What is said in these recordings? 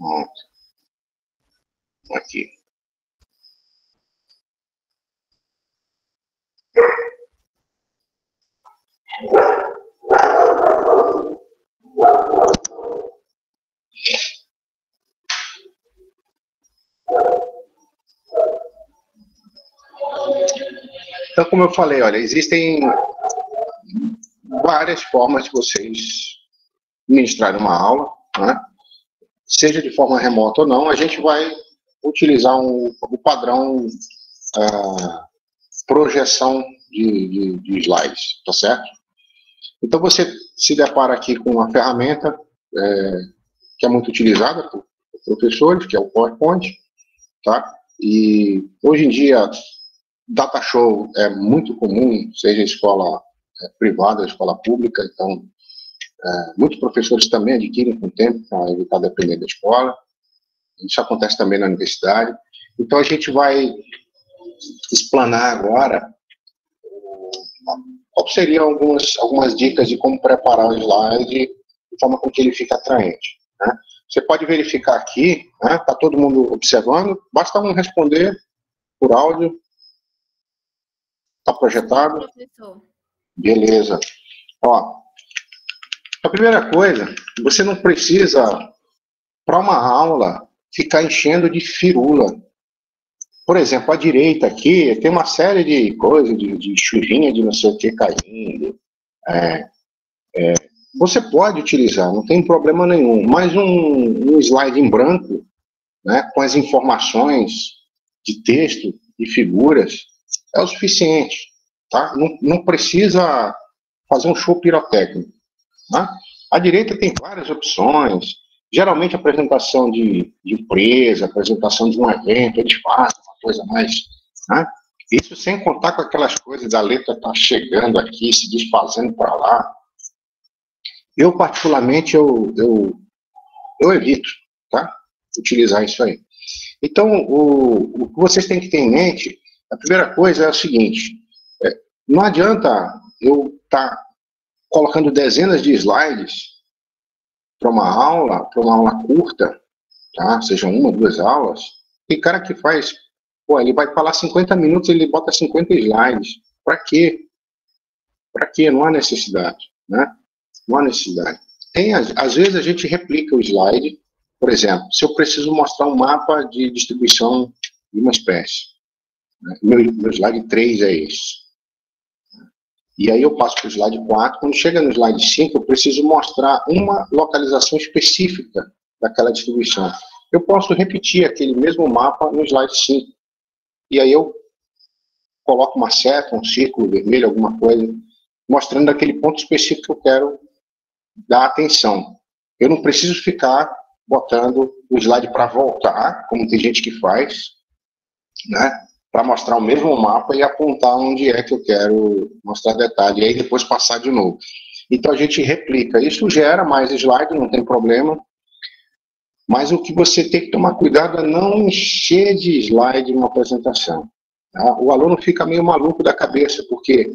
Pronto. Aqui. Então, como eu falei, olha, existem várias formas de vocês ministrarem uma aula, né? Seja de forma remota ou não, a gente vai utilizar o padrão projeção de slides, tá certo? Então, você se depara aqui com uma ferramenta que é muito utilizada por professores, que é o PowerPoint, tá? E hoje em dia, data show é muito comum, seja escola privada, escola pública, então muitos professores também adquirem com o tempo para evitar depender da escola. Isso acontece também na universidade. Então a gente vai explanar agora qual seriam algumas dicas de como preparar o slide de forma com que ele fique atraente, né? Você pode verificar aqui, né? Tá todo mundo observando, basta um responder por áudio. Está projetado? Professor. Beleza. Ó, a primeira coisa, você não precisa, para uma aula, ficar enchendo de firula. Por exemplo, à direita aqui, tem uma série de coisas, de chuvinha, de não sei o que caindo. Você pode utilizar, não tem problema nenhum, mas um slide em branco, né, com as informações de texto e figuras, é o suficiente, tá? Não precisa fazer um show pirotécnico, tá? À direita tem várias opções, geralmente apresentação de empresa, apresentação de um evento, eles fazem uma coisa mais, né? Isso sem contar com aquelas coisas da letra tá chegando aqui, se desfazendo para lá. Eu, particularmente, eu evito, tá? Utilizar isso aí. Então, o que vocês têm que ter em mente, a primeira coisa é o seguinte, não adianta eu estar colocando dezenas de slides para uma aula curta, tá? Seja uma, duas aulas. Tem cara que faz, ele vai falar 50 minutos, ele bota 50 slides. Para quê? Para quê? Não há necessidade, né? Não há necessidade. Às vezes a gente replica o slide, por exemplo, se eu preciso mostrar um mapa de distribuição de uma espécie, né? Meu slide 3 é esse. E aí eu passo para o slide 4, quando chega no slide 5, eu preciso mostrar uma localização específica daquela distribuição. Eu posso repetir aquele mesmo mapa no slide 5. E aí eu coloco uma seta, um círculo vermelho, alguma coisa, mostrando aquele ponto específico que eu quero dar atenção. Eu não preciso ficar botando o slide para voltar, como tem gente que faz, né? Para mostrar o mesmo mapa e apontar onde é que eu quero mostrar detalhe, e aí depois passar de novo. Então a gente replica. Isso gera mais slide, não tem problema, mas o que você tem que tomar cuidado é não encher de slide uma apresentação. Tá? O aluno fica meio maluco da cabeça, porque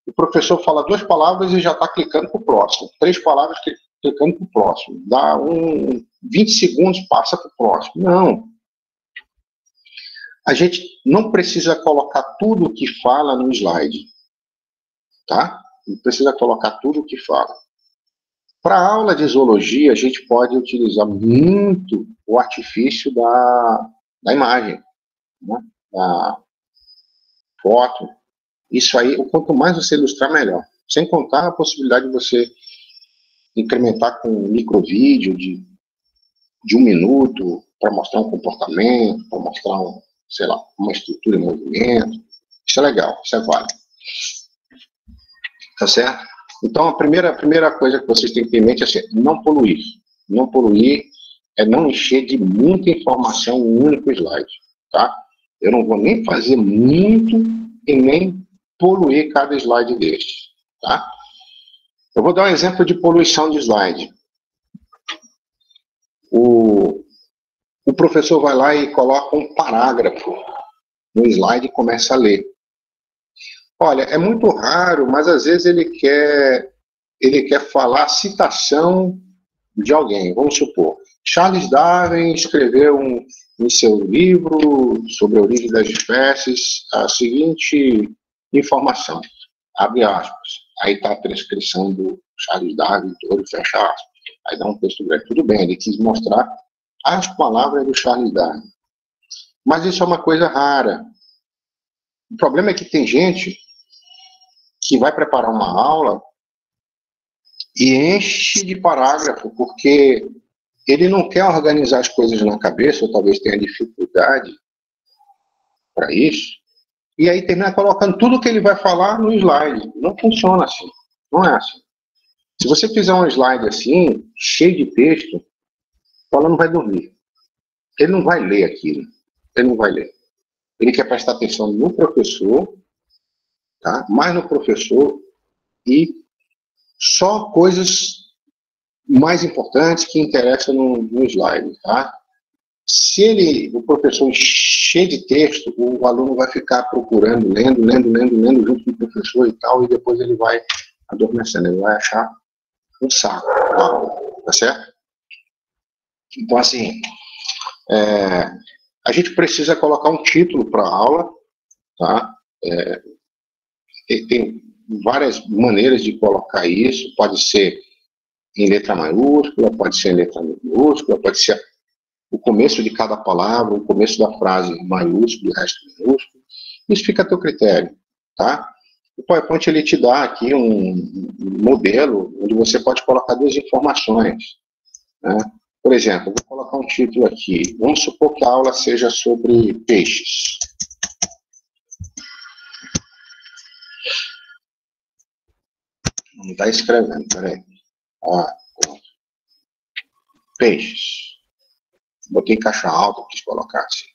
o professor fala 2 palavras e já está clicando para o próximo. 3 palavras clicando para o próximo. Dá 20 segundos, passa para o próximo. Não. A gente não precisa colocar tudo o que fala no slide, tá? Não precisa colocar tudo o que fala. Para a aula de zoologia, a gente pode utilizar muito o artifício da imagem, né? Da foto. Isso aí, quanto mais você ilustrar, melhor. Sem contar a possibilidade de você incrementar com um microvídeo de 1 minuto para mostrar um comportamento, para mostrar sei lá, uma estrutura em movimento. Isso é legal, isso é válido. Tá certo? Então, a primeira coisa que vocês têm que ter em mente é assim, não poluir. Não poluir é não encher de muita informação um único slide, tá? Eu não vou nem fazer muito e nem poluir cada slide desse, tá? Eu vou dar um exemplo de poluição de slide. O professor vai lá e coloca um parágrafo no slide e começa a ler. Olha, é muito raro, mas às vezes ele quer falar a citação de alguém. Vamos supor, Charles Darwin escreveu em seu livro sobre a origem das espécies a seguinte informação, abre aspas, aí está a transcrição do Charles Darwin, todo fecha aspas, aí dá um texto grande. Tudo bem, ele quis mostrar as palavras do Charles Darwin. Mas isso é uma coisa rara. O problema é que tem gente que vai preparar uma aula e enche de parágrafo, porque ele não quer organizar as coisas na cabeça, ou talvez tenha dificuldade para isso, e aí termina colocando tudo que ele vai falar no slide. Não funciona assim. Não é assim. Se você fizer um slide assim, cheio de texto, o aluno vai dormir. Ele não vai ler aquilo. Ele não vai ler. Ele quer prestar atenção no professor, tá? Mais no professor, e só coisas mais importantes que interessam no slide, tá? Se o professor encher de texto, o aluno vai ficar procurando, lendo junto com o professor e tal, e depois ele vai adormecendo, ele vai achar um saco, tá certo? Então, assim, a gente precisa colocar um título para a aula, tá? Tem várias maneiras de colocar isso, pode ser em letra maiúscula, pode ser em letra minúscula, pode ser o começo de cada palavra, o começo da frase maiúsculo, o resto minúsculo. Isso fica a teu critério, tá? O PowerPoint, ele te dá aqui um modelo onde você pode colocar duas informações, né? Por exemplo, eu vou colocar um título aqui. Vamos supor que a aula seja sobre peixes. Não está escrevendo, peraí. Peixes. Botei em caixa alta, quis colocar assim.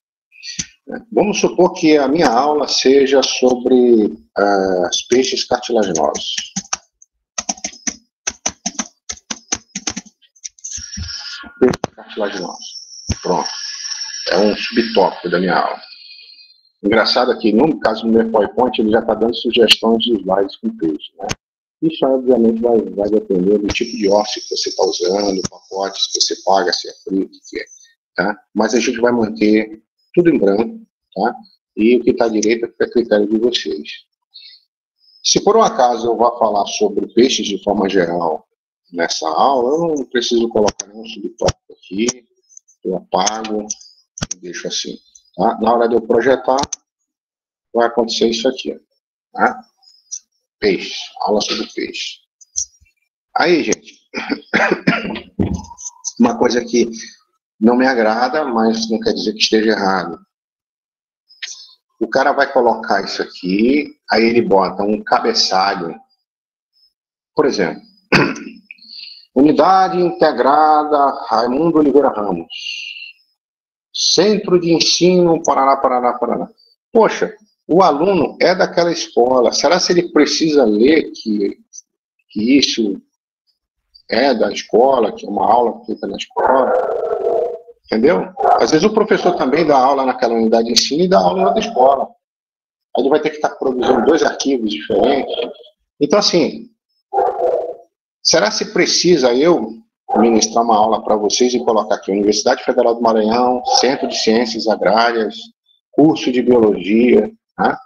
Vamos supor que a minha aula seja sobre os peixes cartilaginosos. Peixes cartilaginosos. Pronto. É um subtópico da minha aula. Engraçado aqui, no caso do meu PowerPoint, ele já está dando sugestões de slides com peixe, né? Isso, obviamente, vai depender do tipo de office que você está usando, pacotes que você paga, se é free, o que é. Tá? Mas a gente vai manter tudo em branco, tá? E o que está à direita fica a critério de vocês. Se por um acaso eu vou falar sobre peixes de forma geral nessa aula, eu não preciso colocar nenhum subtópico aqui, eu apago e deixo assim. Tá? Na hora de eu projetar, vai acontecer isso aqui. Tá? Peixe, aula sobre peixe. Aí, gente, uma coisa que não me agrada, mas não quer dizer que esteja errado. O cara vai colocar isso aqui, aí ele bota um cabeçalho. Por exemplo, Unidade Integrada Raimundo Oliveira Ramos. Centro de Ensino Paraná, Paraná, Paraná. Poxa, o aluno é daquela escola. Será que ele precisa ler que isso é da escola, que é uma aula que fica na escola? Entendeu? Às vezes o professor também dá aula naquela unidade de ensino e dá aula na outra escola. Aí ele vai ter que estar produzindo 2 arquivos diferentes. Então, assim, será que precisa eu ministrar uma aula para vocês e colocar aqui Universidade Federal do Maranhão, Centro de Ciências Agrárias, curso de Biologia, né?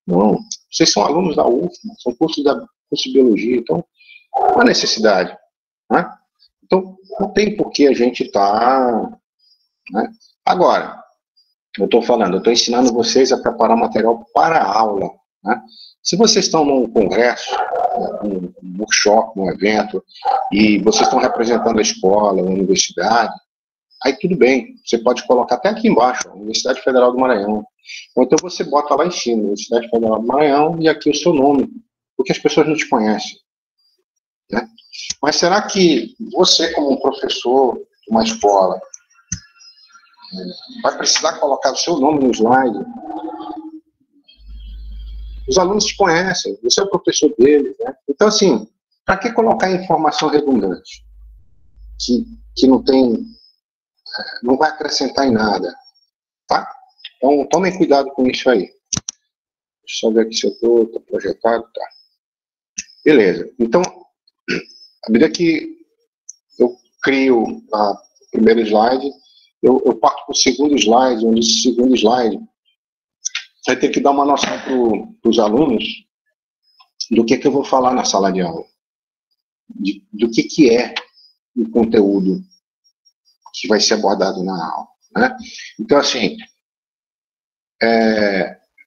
Não. Vocês são alunos da UFMA, são curso de Biologia, então não há necessidade, né? Então, não tem por que a gente estar... né? Agora, eu estou ensinando vocês a preparar material para a aula, né? Se vocês estão num congresso, um workshop, um evento, e vocês estão representando a escola, a universidade, aí tudo bem, você pode colocar até aqui embaixo, Universidade Federal do Maranhão. Ou então você bota lá em cima, Universidade Federal do Maranhão, e aqui o seu nome, porque as pessoas não te conhecem, né? Mas será que você, como um professor de uma escola, vai precisar colocar o seu nome no slide? Os alunos te conhecem, você é o professor deles, né? Então, assim, para que colocar informação redundante? Que não tem, não vai acrescentar em nada, tá? Então, tomem cuidado com isso aí. Deixa eu só ver aqui se eu estou projetado, tá? Beleza. Então, à medida que eu crio primeiro slide, eu parto para o segundo slide, onde esse segundo slide vai ter que dar uma noção para os alunos do que eu vou falar na sala de aula, do que é o conteúdo que vai ser abordado na aula, né? Então, assim,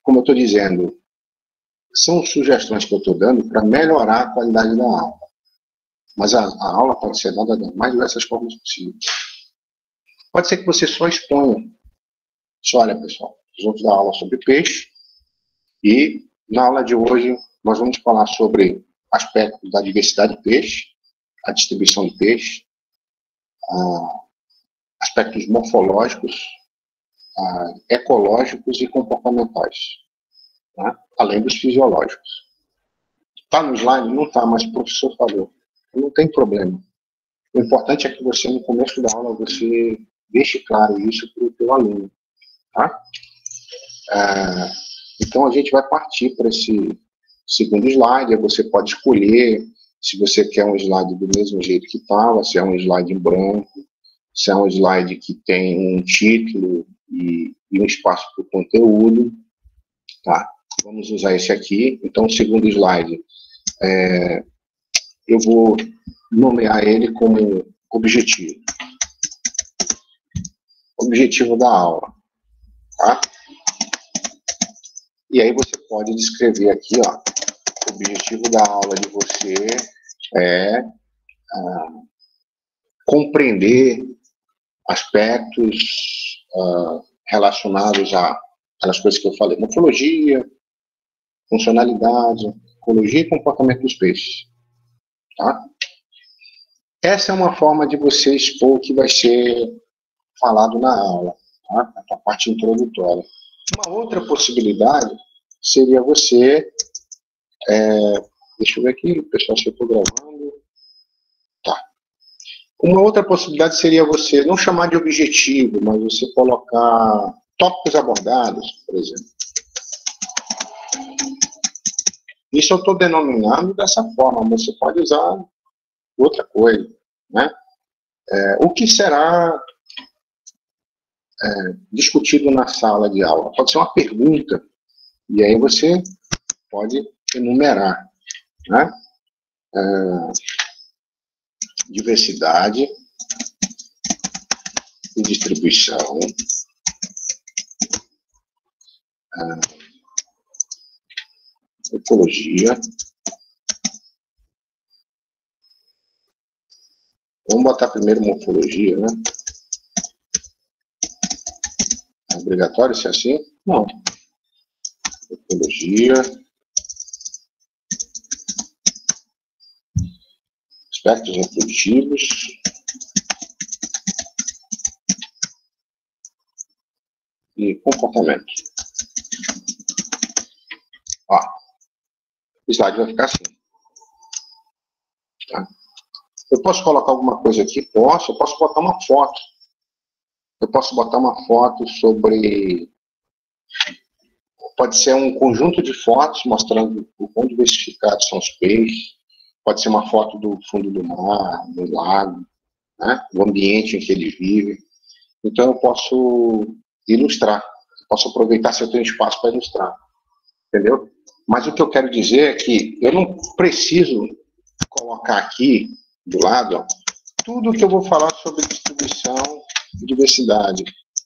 como eu estou dizendo, são sugestões que eu estou dando para melhorar a qualidade da aula. Mas a aula pode ser dada das mais diversas formas possíveis. Pode ser que você só exponha. Só, olha, pessoal, nós vamos dar aula sobre peixe e na aula de hoje nós vamos falar sobre aspectos da diversidade de peixe, a distribuição de peixe, aspectos morfológicos, ecológicos e comportamentais, né? Além dos fisiológicos. Está no slide? Não está, mas o professor falou. Não tem problema. O importante é que você, no começo da aula, você deixe claro isso para o teu aluno. Tá? Então, a gente vai partir para esse segundo slide. Aí você pode escolher se você quer um slide do mesmo jeito que estava, se é um slide em branco, se é um slide que tem um título e um espaço para o conteúdo. Tá? Vamos usar esse aqui. Então, o segundo slide, eu vou nomear ele como objetivo. Objetivo da aula. Tá? E aí você pode descrever aqui, ó, o objetivo da aula de você é compreender aspectos relacionados às coisas que eu falei, morfologia, funcionalidade, ecologia e comportamento dos peixes. Tá? Essa é uma forma de você expor o que vai ser falado na aula, tá? A parte introdutória. Uma outra possibilidade seria você, deixa eu ver aqui, pessoal, se eu estou gravando. Tá. Uma outra possibilidade seria você não chamar de objetivo, mas você colocar tópicos abordados, por exemplo. Isso eu estou denominando dessa forma, mas você pode usar outra coisa, né? O que será discutido na sala de aula? Pode ser uma pergunta, e aí você pode enumerar, né? Diversidade e distribuição, ecologia. Vamos botar primeiro morfologia, né? É obrigatório ser assim? Não. Ecologia. Aspectos reprodutivos. E comportamento. Ó, o slide vai ficar assim. Tá? Eu posso colocar alguma coisa aqui? Posso. Eu posso botar uma foto. Eu posso botar uma foto sobre... Pode ser um conjunto de fotos mostrando o quão diversificados são os peixes. Pode ser uma foto do fundo do mar, do lago, né? O ambiente em que eles vivem. Então, eu posso ilustrar. Eu posso aproveitar se eu tenho espaço para ilustrar. Entendeu? Mas o que eu quero dizer é que eu não preciso colocar aqui, do lado, ó, tudo que eu vou falar sobre distribuição e diversidade.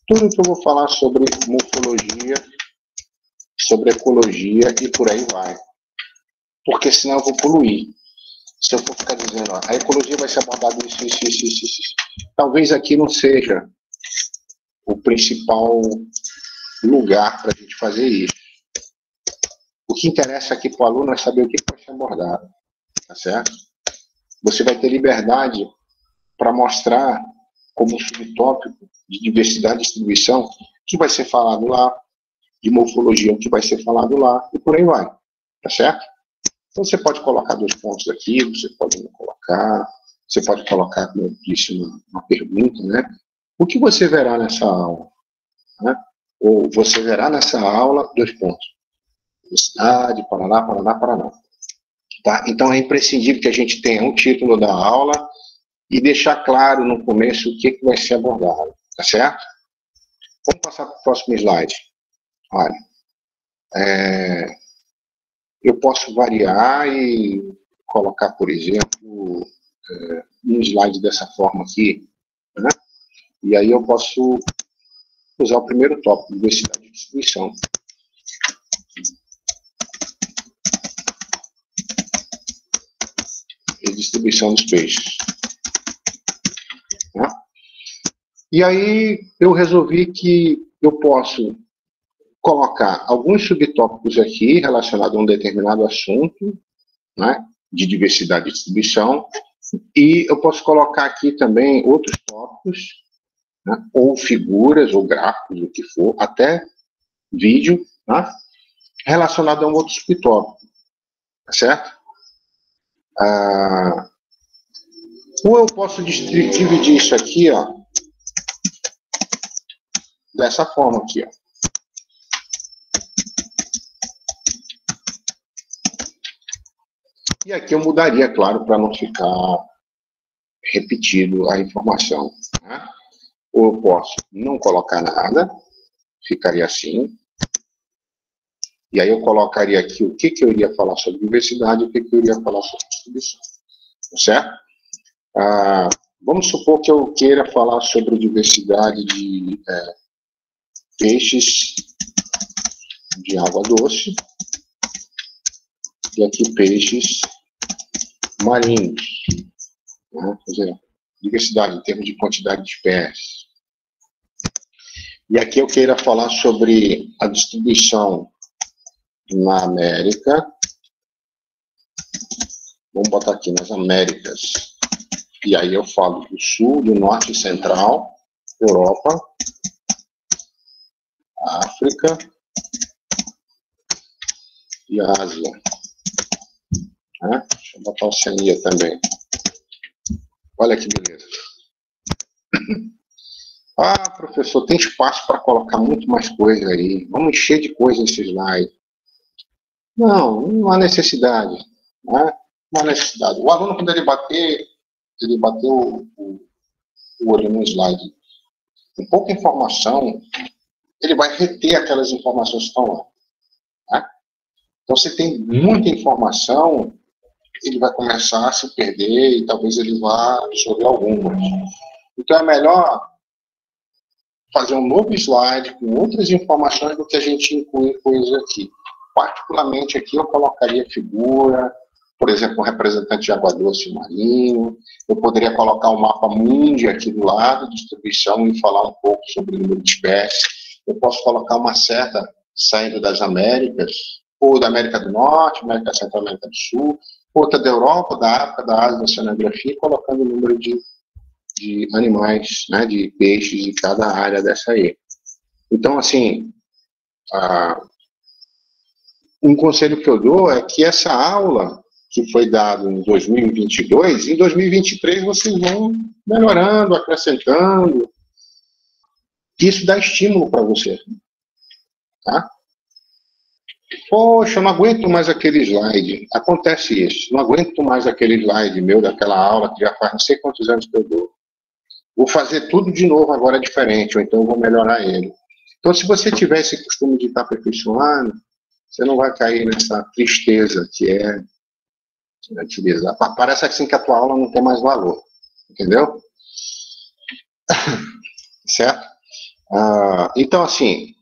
Tudo que eu vou falar sobre morfologia, sobre ecologia e por aí vai. Porque senão eu vou poluir. Se eu for ficar dizendo, ó, a ecologia vai ser abordada isso. Talvez aqui não seja o principal lugar para a gente fazer isso. O que interessa aqui para o aluno é saber o que vai ser abordado. Tá certo? Você vai ter liberdade para mostrar como subtópico de diversidade e distribuição o que vai ser falado lá, de morfologia o que vai ser falado lá, e por aí vai. Tá certo? Então você pode colocar 2 pontos aqui, você pode não colocar, você pode colocar, como eu disse, uma pergunta, né? O que você verá nessa aula? Né? Ou você verá nessa aula 2 pontos. Diversidade, Paraná. Tá? Então é imprescindível que a gente tenha um título da aula, e deixar claro no começo o que vai ser abordado, tá certo? Vamos passar para o próximo slide. Olha, eu posso variar e colocar, por exemplo, um slide dessa forma aqui, né? E aí eu posso usar o primeiro tópico, diversidade de distribuição. E distribuição dos peixes. Né? E aí eu resolvi que eu posso colocar alguns subtópicos aqui relacionados a um determinado assunto, né, de diversidade de distribuição, e eu posso colocar aqui também outros tópicos, né, ou figuras, ou gráficos, o que for, até vídeo, né, relacionado a um outro subtópico, tá certo? Ou eu posso dividir isso aqui, ó, dessa forma aqui, ó. E aqui eu mudaria, claro, para não ficar repetido a informação, né? Ou eu posso não colocar nada, ficaria assim. E aí eu colocaria aqui o que eu iria falar sobre diversidade e o que eu iria falar sobre distribuição. Certo? Vamos supor que eu queira falar sobre diversidade de peixes de água doce. E aqui peixes marinhos. Né? Quer dizer, diversidade em termos de quantidade de espécies. E aqui eu queira falar sobre a distribuição na América. Vamos botar aqui nas Américas. E aí eu falo do Sul, do Norte e Central, Europa, África e Ásia. Né? Deixa eu botar a Oceania também. Olha que beleza. Professor, tem espaço para colocar muito mais coisa aí. Vamos encher de coisa nesse slide. Não há necessidade. Né? Não há necessidade. O aluno, quando ele bateu o olho no slide com pouca informação, ele vai reter aquelas informações que estão lá. Né? Então, se tem muita informação, ele vai começar a se perder e talvez ele vá absorver algumas. Então, é melhor fazer um novo slide com outras informações do que a gente incluir coisas aqui. Particularmente aqui eu colocaria figura, por exemplo, um representante de água doce marinho. Eu poderia colocar o mapa mundi aqui do lado, distribuição, e falar um pouco sobre o número de espécies. Eu posso colocar uma seta saindo das Américas, ou da América do Norte, América Central, América do Sul, outra da Europa, da África, da Ásia, da oceanografia, colocando o número de animais, né, de peixes de cada área dessa aí. Então, assim, um conselho que eu dou é que essa aula que foi dada em 2022, em 2023 vocês vão melhorando, acrescentando. Isso dá estímulo para você. Tá? Poxa, eu não aguento mais aquele slide. Acontece isso. Não aguento mais aquele slide meu daquela aula que já faz não sei quantos anos que eu dou. Vou fazer tudo de novo agora diferente, ou então eu vou melhorar ele. Então, se você tiver esse costume de estar aperfeiçoando, você não vai cair nessa tristeza que é utilizar. Parece assim que a tua aula não tem mais valor. Entendeu? Certo? Então, assim,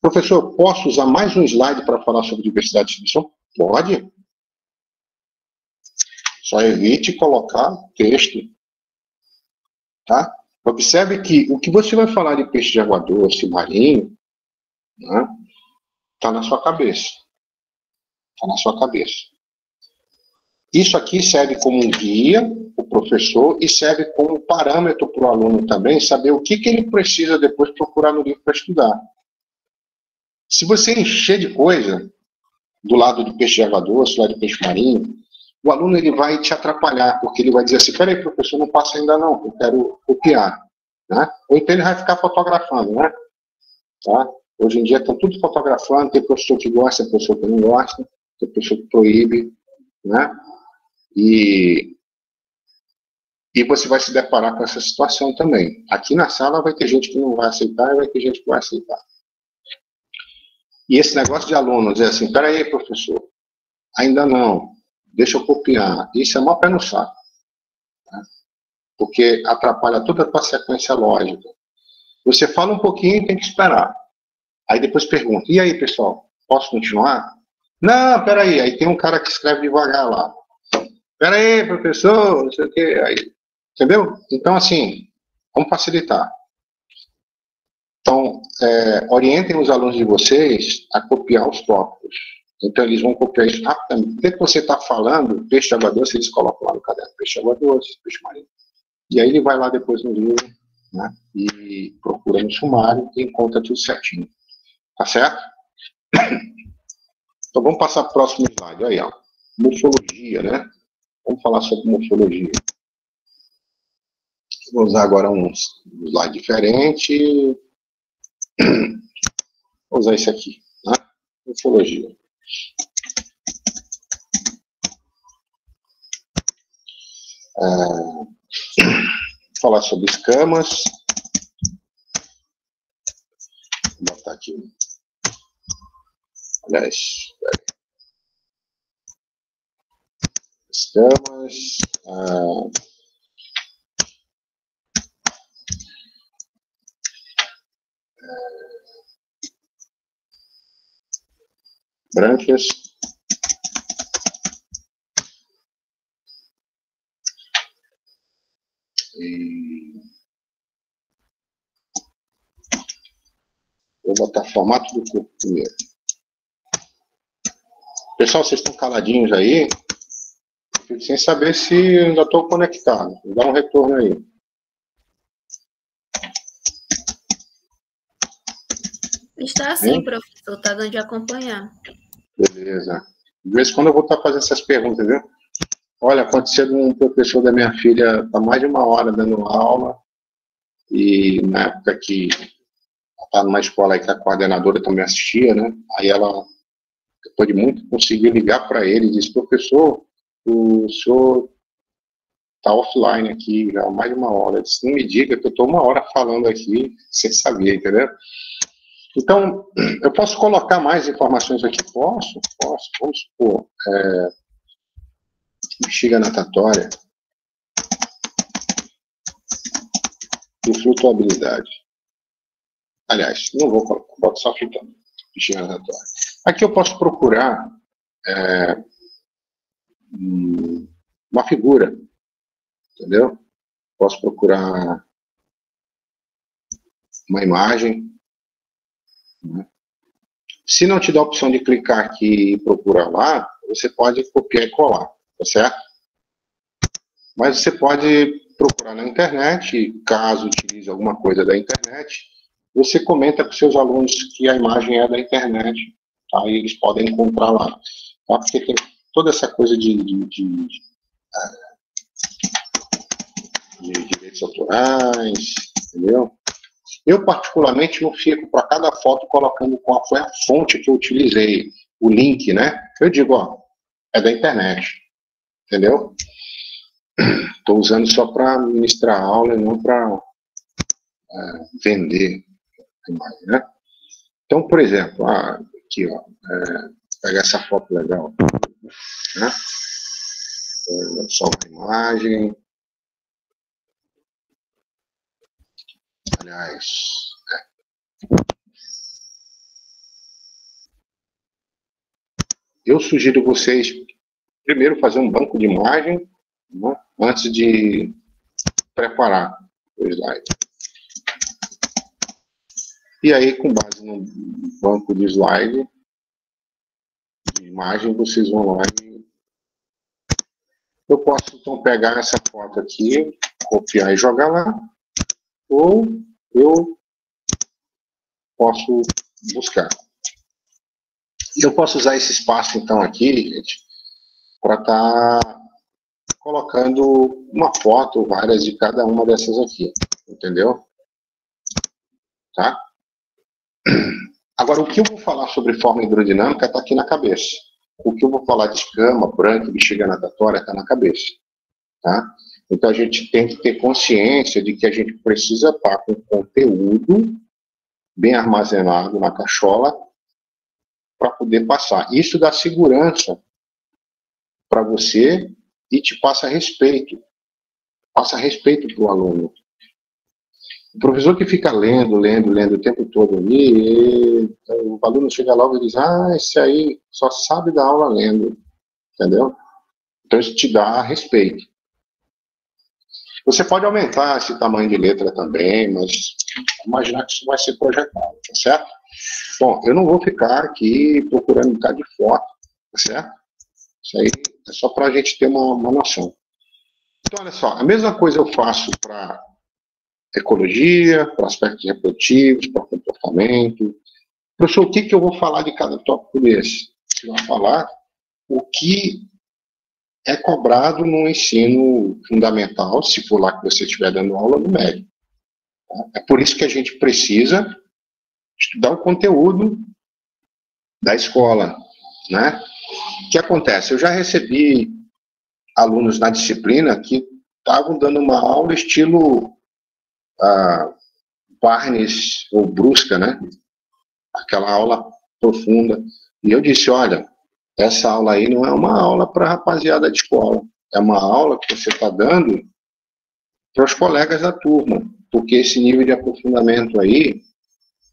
professor, posso usar mais um slide para falar sobre diversidade de distribuição? Pode. Só evite colocar texto. Tá? Observe que o que você vai falar de peixe de água doce, marinho, né, tá na sua cabeça. Está na sua cabeça. Isso aqui serve como um guia para o professor e serve como parâmetro para o aluno também saber o que ele precisa depois procurar no livro para estudar. Se você encher de coisa do lado do peixe de água doce, do lado do peixe marinho, o aluno ele vai te atrapalhar, porque ele vai dizer assim, peraí, professor, não passa ainda não, eu quero copiar. Né? Ou então ele vai ficar fotografando, né? Tá? Hoje em dia estão tudo fotografando, tem professor que gosta, tem professor que não gosta, tem professor que proíbe, né? E E você vai se deparar com essa situação também. Aqui na sala vai ter gente que não vai aceitar e vai ter gente que vai aceitar. E esse negócio de aluno dizer assim, peraí, professor, ainda não, deixa eu copiar. Isso é mó pé no saco. Né? Porque atrapalha toda a tua sequência lógica. Você fala um pouquinho e tem que esperar. Aí depois pergunta, e aí, pessoal, posso continuar? Não, peraí, aí tem um cara que escreve devagar lá. Peraí, professor, não sei o quê. Aí, entendeu? Então, assim, vamos facilitar. Então, orientem os alunos de vocês a copiar os tópicos. Então, eles vão copiar isso rapidamente. O que você está falando, peixe de água doce, eles colocam lá no caderno. Peixe de água doce, peixe marinho. E aí ele vai lá depois no livro, né, e procura no sumário e encontra tudo certinho. Tá certo? Então, vamos passar para o próximo slide. Aí, ó. Morfologia, né? Vamos falar sobre morfologia. Vou usar agora um slide diferente. Vou usar esse aqui, né? Morfologia. Falar sobre escamas. Vou botar aqui. Aliás, escamas. Brânquias. E vou botar formato do corpo primeiro. Pessoal, vocês estão caladinhos aí? Fico sem saber se ainda estou conectado. Dá um retorno aí. Está sim, professor. Está dando de acompanhar. Beleza. De vez em quando eu vou estar fazendo essas perguntas, viu? Olha, aconteceu com um professor da minha filha, está mais de 1 hora dando aula, e na época que estava numa escola aí que a coordenadora também assistia, né? Aí ela, depois de muito, conseguiu ligar para ele e disse, professor, o senhor está offline aqui já há mais de 1 hora. Eu disse, não me diga que eu estou 1 hora falando aqui, sem saber, entendeu? Então, eu posso colocar mais informações aqui? Posso, vamos supor, bexiga natatória e flutuabilidade. Aliás, não vou colocar, boto só flutuando, bexiga natatória. Aqui eu posso procurar uma figura, entendeu? Posso procurar uma imagem. Né? Se não te dá a opção de clicar aqui e procurar lá, você pode copiar e colar, tá certo? Mas você pode procurar na internet, caso utilize alguma coisa da internet, você comenta com seus alunos que a imagem é da internet, tá? E eles podem encontrar lá, tá? Porque tem toda essa coisa de direitos autorais, entendeu? Eu, particularmente, não fico para cada foto colocando qual foi a fonte que eu utilizei, o link, né? Eu digo, ó, é da internet, entendeu? Estou usando só para ministrar aula e não para vender a imagem, né? Então, por exemplo, aqui, ó, pegar essa foto legal, né? Só uma imagem. Aliás, eu sugiro vocês primeiro fazer um banco de imagem, né, antes de preparar o slide. E aí, com base no banco de slide, de imagem, vocês vão lá e... Eu posso, então, pegar essa foto aqui, copiar e jogar lá, ou eu posso buscar. E eu posso usar esse espaço, então, aqui, gente, para estar colocando uma foto, várias de cada uma dessas aqui, entendeu? Tá? Agora, o que eu vou falar sobre forma hidrodinâmica está aqui na cabeça. O que eu vou falar de escama, branco, bexiga natatória está na cabeça. Tá? Então, a gente tem que ter consciência de que a gente precisa estar com conteúdo bem armazenado na cachola para poder passar. Isso dá segurança para você e te passa respeito. Passa respeito para o aluno. O professor que fica lendo o tempo todo ali, o aluno chega logo e diz, esse aí só sabe dar aula lendo, entendeu? Então isso te dá respeito. Você pode aumentar esse tamanho de letra também, mas imaginar que isso vai ser projetado, tá certo? Bom, eu não vou ficar aqui procurando um bocado de foto, tá certo? Isso aí é só para a gente ter uma noção. Então, olha só, a mesma coisa eu faço para ecologia, para aspectos reprodutivos, para comportamento. Professor, o que eu vou falar de cada tópico desse? Você vai falar o que é cobrado no ensino fundamental, se for lá que você estiver dando aula, no médio. É por isso que a gente precisa estudar o conteúdo da escola, né? O que acontece? Eu já recebi alunos na disciplina que estavam dando uma aula estilo Barnes ou Brusca, né? Aquela aula profunda. E eu disse, olha, essa aula aí não é uma aula para rapaziada de escola, é uma aula que você está dando para os colegas da turma, porque esse nível de aprofundamento aí,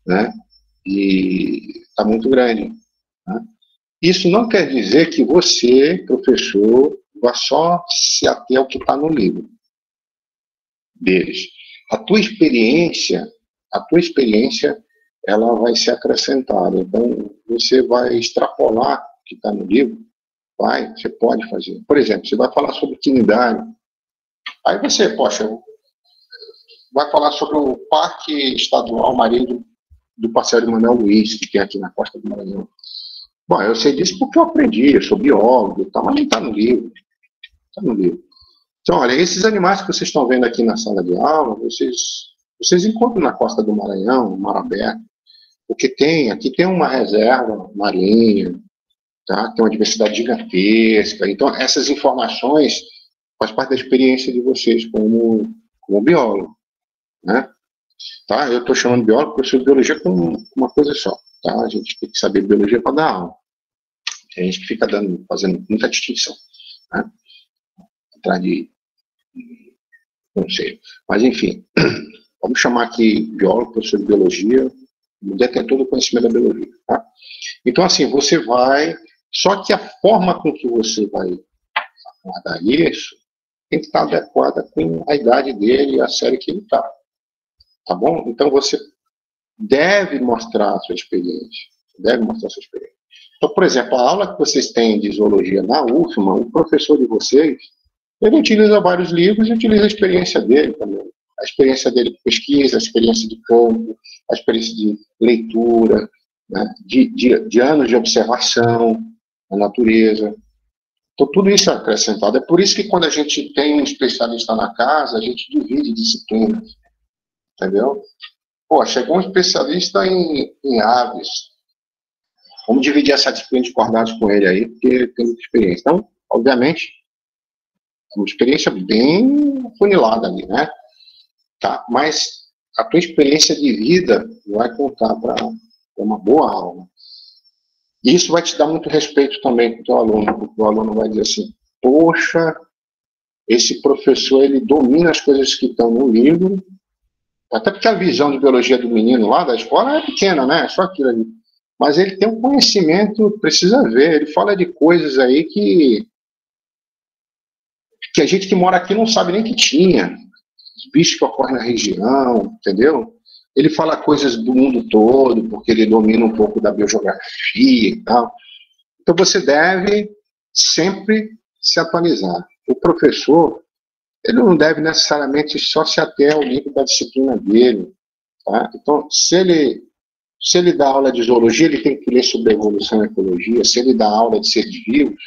né, está muito grande. Né? Isso não quer dizer que você, professor, vai só se ater ao que está no livro deles. A tua experiência, ela vai ser acrescentada. Então, você vai extrapolar o que está no livro, você pode fazer. Por exemplo, você vai falar sobre quinidário. Aí você, vai falar sobre o Parque Estadual Marinho do Passeio de Manuel Luiz, que tem aqui na Costa do Maranhão. Bom, eu sei disso porque eu aprendi, eu sou biólogo, mas não está no livro. Está no livro. Então, olha, esses animais que vocês estão vendo aqui na sala de aula, vocês encontram na Costa do Maranhão, no mar aberto, porque aqui tem uma reserva marinha, tá? Tem uma diversidade gigantesca. Então, essas informações fazem parte da experiência de vocês como biólogo, né? Tá? Eu estou chamando biólogo porque eu sou biologia com uma coisa só, tá? A gente tem que saber biologia para dar aula. Tem gente que fica fazendo muita distinção, né? Atrás de conceito. Mas, enfim, vamos chamar aqui biólogo, professor de biologia, detentor do conhecimento da biologia, tá? Então, assim, você vai... Só que a forma com que você vai abordar isso tem que estar adequada com a idade dele e a série que ele está. Tá bom? Então, você deve mostrar a sua experiência. Então, por exemplo, a aula que vocês têm de zoologia na UFMA, o professor de vocês, ele utiliza vários livros e utiliza a experiência dele também. A experiência dele de pesquisa, a experiência de campo, a experiência de leitura, né, de anos de observação na natureza. Então, tudo isso é acrescentado. É por isso que quando a gente tem um especialista na casa, a gente divide disciplinas. Entendeu? Chegou um especialista em aves. Vamos dividir essa disciplina de coordenadas com ele aí, porque ele tem muita experiência. Então, obviamente, é uma experiência bem funilada ali, né? Tá? Mas a tua experiência de vida vai contar para uma boa aula. E isso vai te dar muito respeito também com o teu aluno, porque o aluno vai dizer assim, poxa, esse professor, ele domina as coisas que estão no livro, até porque a visão de biologia do menino lá da escola é pequena, né? É só aquilo ali. Mas ele tem um conhecimento, precisa ver, ele fala de coisas aí que a gente que mora aqui não sabe nem que tinha. Os bichos que ocorrem na região, entendeu? Ele fala coisas do mundo todo, porque ele domina um pouco da biogeografia e tal. Então você deve sempre se atualizar. O professor, ele não deve necessariamente só se ater ao livro da disciplina dele. Tá? Então, se ele dá aula de zoologia, ele tem que ler sobre evolução e ecologia. Se ele dá aula de seres vivos,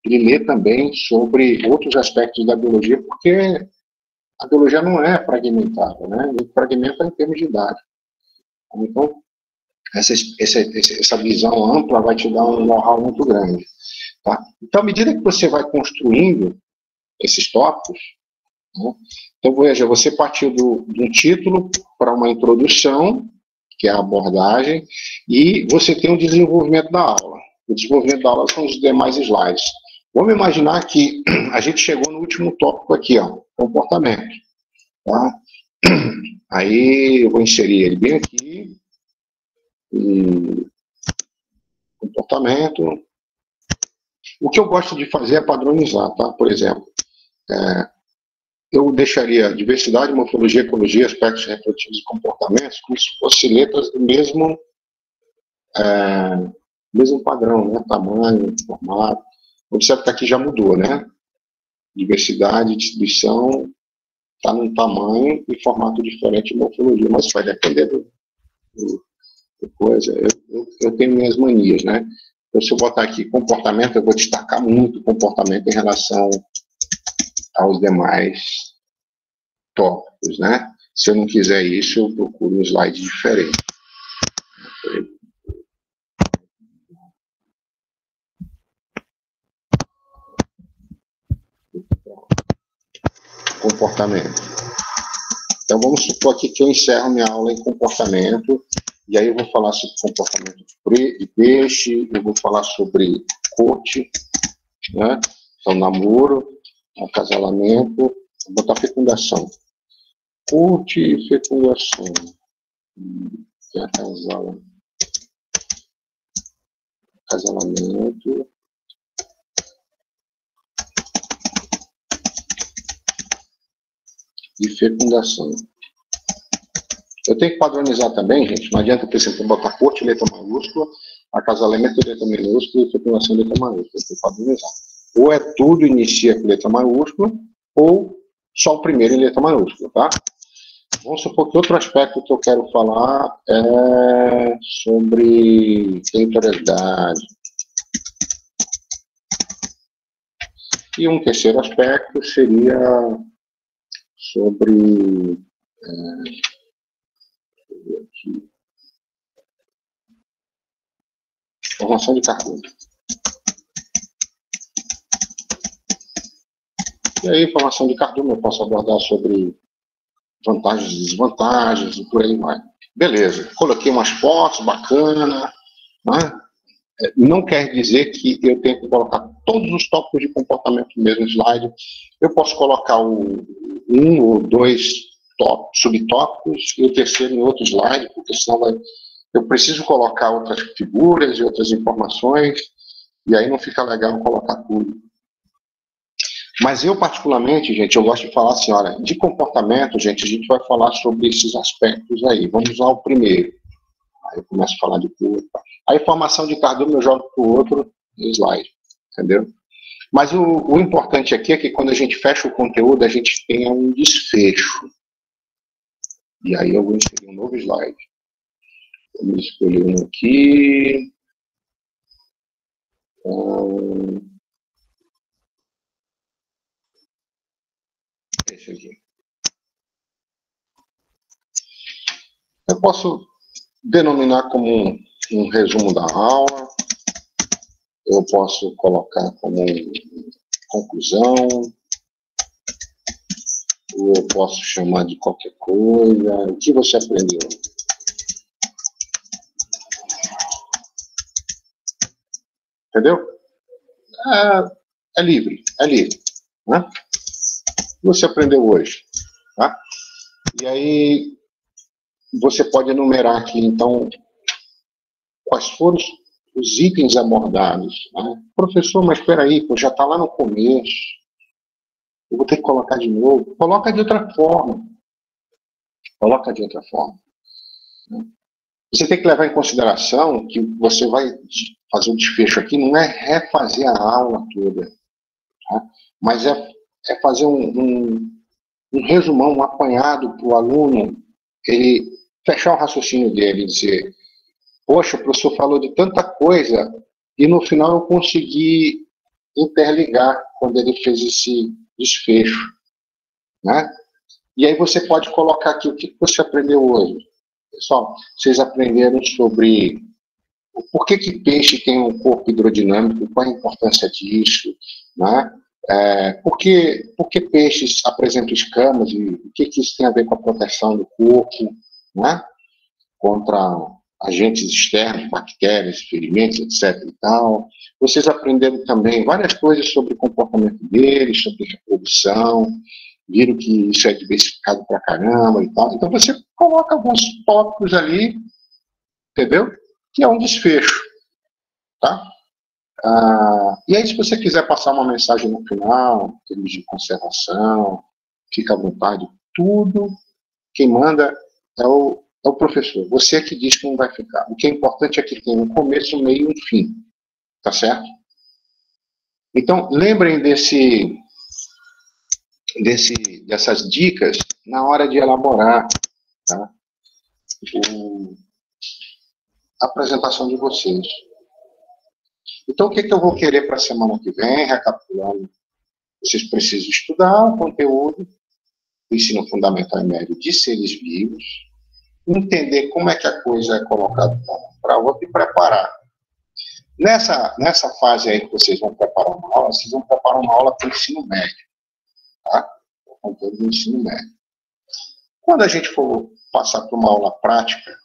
ele lê também sobre outros aspectos da biologia, porque a biologia não é fragmentada, né? Ele fragmenta em termos de idade. Então, essa visão ampla vai te dar um know-how muito grande. Tá? Então, à medida que você vai construindo esses tópicos, né? Então, veja, você partiu de um título para uma introdução, que é a abordagem, e você tem o desenvolvimento da aula. O desenvolvimento da aula são os demais slides. Vamos imaginar que a gente chegou no último tópico aqui, ó, comportamento. Tá? Aí eu vou inserir ele bem aqui. Comportamento. O que eu gosto de fazer é padronizar, tá? Por exemplo, eu deixaria diversidade, morfologia, ecologia, aspectos reprodutivos e comportamentos como se fossem letras do mesmo padrão, né? Tamanho, formato. Observe que aqui já mudou, né? Diversidade, distribuição, está num tamanho e formato diferente de morfologia, mas vai depender do coisa. Eu tenho minhas manias, né? Então, se eu botar aqui comportamento, eu vou destacar muito o comportamento em relação aos demais tópicos, né? Se eu não quiser isso, eu procuro um slide diferente. Comportamento. Então, vamos supor aqui que eu encerro minha aula em comportamento, e aí eu vou falar sobre comportamento de peixe, eu vou falar sobre coach, né? Então, namoro, acasalamento, vou botar fecundação. Coach e fecundação. Acasalamento. E fecundação. Eu tenho que padronizar também, gente. Não adianta, por exemplo, botar corte letra maiúscula, acasalamento letra minúscula e fecundação letra maiúscula. Eu tenho que padronizar. Ou é tudo inicia com letra maiúscula, ou só o primeiro em letra maiúscula, tá? Vamos supor que outro aspecto que eu quero falar é sobre temporalidade. E um terceiro aspecto seria sobre formação de carbono. E aí, formação de carbono, eu posso abordar sobre vantagens e desvantagens e por aí vai. Beleza, coloquei umas fotos bacanas, né? Não quer dizer que eu tenho que colocar todos os tópicos de comportamento no mesmo slide. Eu posso colocar um ou dois subtópicos e o terceiro em outro slide, porque senão eu preciso colocar outras figuras e outras informações, e aí não fica legal colocar tudo. Mas eu, particularmente, gente, eu gosto de falar assim, olha, de comportamento, gente, a gente vai falar sobre esses aspectos aí. Vamos usar o primeiro. Aí eu começo a falar de tudo. A informação de cada um eu jogo para o outro slide, entendeu? Mas o importante aqui é que quando a gente fecha o conteúdo, a gente tenha um desfecho. E aí eu vou inserir um novo slide. Vamos escolher um aqui. Esse aqui. Eu posso denominar como um resumo da aula. Eu posso colocar como conclusão. Ou eu posso chamar de qualquer coisa. O que você aprendeu? Entendeu? É livre, né? O que você aprendeu hoje? Tá? E aí, você pode enumerar aqui, então, quais foram os itens abordados. Né? Professor, mas espera aí, já está lá no começo. Eu vou ter que colocar de novo. Coloca de outra forma. Coloca de outra forma. Você tem que levar em consideração que você vai fazer um desfecho aqui, não é refazer a aula toda, tá? Mas é fazer um resumão, um apanhado para o aluno, ele fechar o raciocínio dele e dizer, poxa, o professor falou de tanta coisa e no final eu consegui interligar quando ele fez esse desfecho, né? E aí você pode colocar aqui o que você aprendeu hoje. Pessoal, vocês aprenderam sobre por que peixe tem um corpo hidrodinâmico, qual a importância disso, né? Por que peixes apresentam escamas e o que isso tem a ver com a proteção do corpo, né? Contra agentes externos, bactérias, ferimentos, etc. e tal. Vocês aprenderam também várias coisas sobre o comportamento deles, sobre reprodução, viram que isso é diversificado pra caramba e tal. Então você coloca alguns tópicos ali, entendeu? Que é um desfecho, tá? E aí, se você quiser passar uma mensagem no final, em termos de conservação, fica à vontade. Tudo, quem manda é o professor. Você é que diz que não vai ficar. O que é importante é que tenha um começo, um meio e um fim. Tá certo? Então, lembrem dessas dicas na hora de elaborar, tá? A apresentação de vocês. Então, o que eu vou querer para a semana que vem, recapitulando? Vocês precisam estudar o conteúdo do ensino fundamental e médio de seres vivos, entender como é que a coisa é colocada para outra e preparar. Nessa fase aí que vocês vão preparar uma aula, vocês vão preparar uma aula para o ensino médio, tá? O conteúdo do ensino médio. Quando a gente for passar para uma aula prática,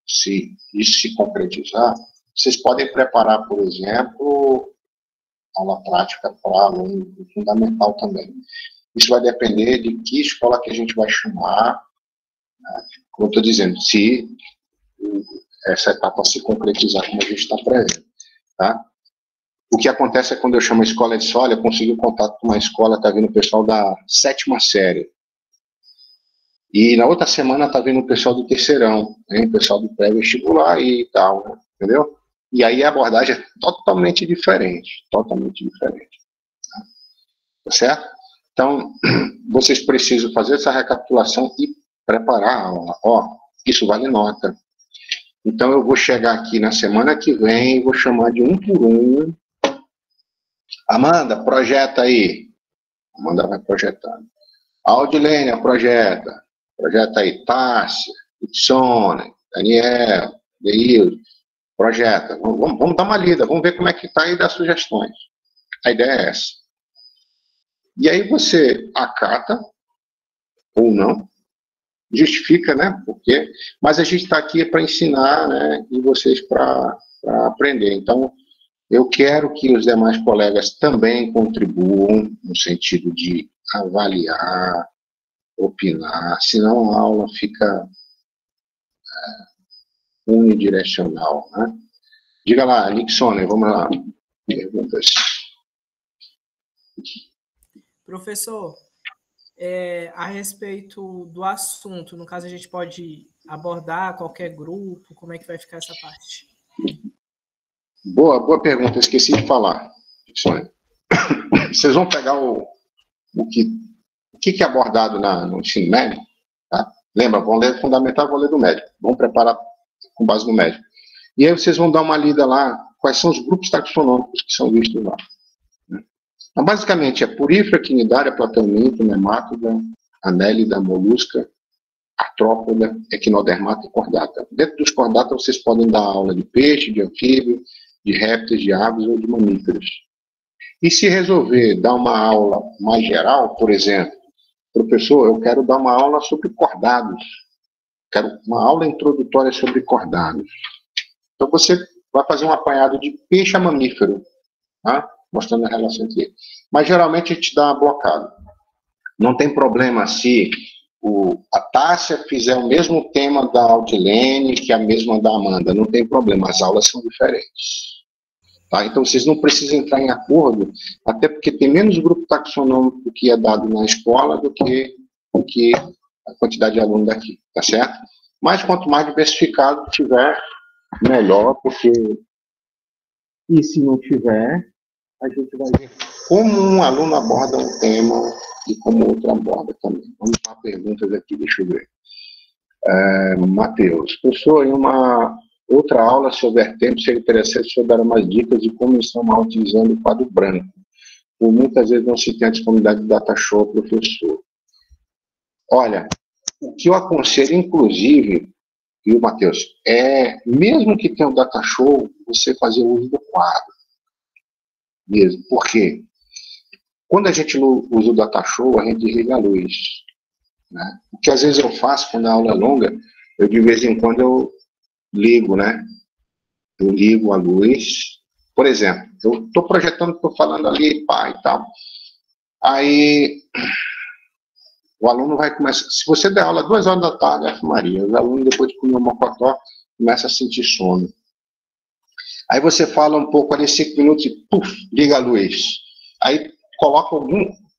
se isso se concretizar, vocês podem preparar, por exemplo, aula prática para aluno fundamental também. Isso vai depender de que escola que a gente vai chamar, né? Como eu estou dizendo, se essa etapa se concretizar como a gente está prevendo. Tá? O que acontece é quando eu chamo a escola de olha, eu consegui um contato com uma escola, está vindo o pessoal da 7ª série. E na outra semana está vindo o pessoal do terceirão, né? O pessoal do pré-vestibular e tal, né? Entendeu? E aí a abordagem é totalmente diferente. Totalmente diferente. Tá certo? Então, vocês precisam fazer essa recapitulação e preparar a aula. Ó, isso vale nota. Então, eu vou chegar aqui na semana que vem e vou chamar de um por um. Amanda, projeta aí. Amanda vai projetando. Audilênia, projeta. Projeta aí. Tássia, Itsone, Daniel, Deildo. Projeta. Vamos dar uma lida. Vamos ver como é que está aí das sugestões. A ideia é essa. E aí você acata ou não. Justifica, né? Porque, mas a gente está aqui para ensinar, né? E vocês para aprender. Então, eu quero que os demais colegas também contribuam no sentido de avaliar, opinar, senão a aula fica unidirecional, né? Diga lá, Nixone, vamos lá. Perguntas. Professor, a respeito do assunto, no caso a gente pode abordar qualquer grupo, como é que vai ficar essa parte? Boa pergunta, esqueci de falar. Vocês vão pegar o que é abordado no ensino médio, tá? Lembra, vão ler fundamental, vão ler do médio. Vão preparar com base no médio. E aí vocês vão dar uma lida lá, quais são os grupos taxonômicos que são vistos lá. Então, basicamente, é porífera, quinidária, platelminto, nemátoda, anélida, molusca, artrópoda, equinodermata e cordata. Dentro dos cordatas, vocês podem dar aula de peixe, de anfíbio, de répteis, de aves ou de mamíferos. E se resolver dar uma aula mais geral, por exemplo, professor, eu quero dar uma aula sobre cordados. Quero uma aula introdutória sobre cordados. Então, você vai fazer um apanhado de peixe a mamífero, tá? Mostrando a relação entre eles. Mas, geralmente, a gente dá uma blocada. Não tem problema se a Tássia fizer o mesmo tema da Aldilene que a mesma da Amanda. Não tem problema, as aulas são diferentes. Tá? Então, vocês não precisam entrar em acordo, até porque tem menos grupo taxonômico que é dado na escola do que a quantidade de alunos daqui, tá certo? Mas, quanto mais diversificado tiver, melhor, porque... E se não tiver, a gente vai ver como um aluno aborda um tema e como outro aborda também. Vamos para perguntas aqui, deixa eu ver. Matheus, professor, em uma outra aula, se houver tempo, seria interessante se eu dar umas dicas de como estão mal utilizando o quadro branco. Por muitas vezes não se tem a disponibilidade de data show, professor. Olha, o que eu aconselho, inclusive, viu, Matheus, mesmo que tenha o data show, você fazer uso do quadro. Mesmo. Por quê? Quando a gente usa o data show, a gente desliga a luz, né? O que às vezes eu faço quando a aula é longa, eu de vez em quando eu ligo, né? Eu ligo a luz. Por exemplo, eu estou projetando, estou falando ali, pá e tal. Aí o aluno vai começar. Se você der aula 2 horas da tarde, Ave Maria, os alunos, depois de comer uma mocotó, começam a sentir sono. Aí você fala um pouco ali, 5 minutos e puf, liga a luz. Aí coloca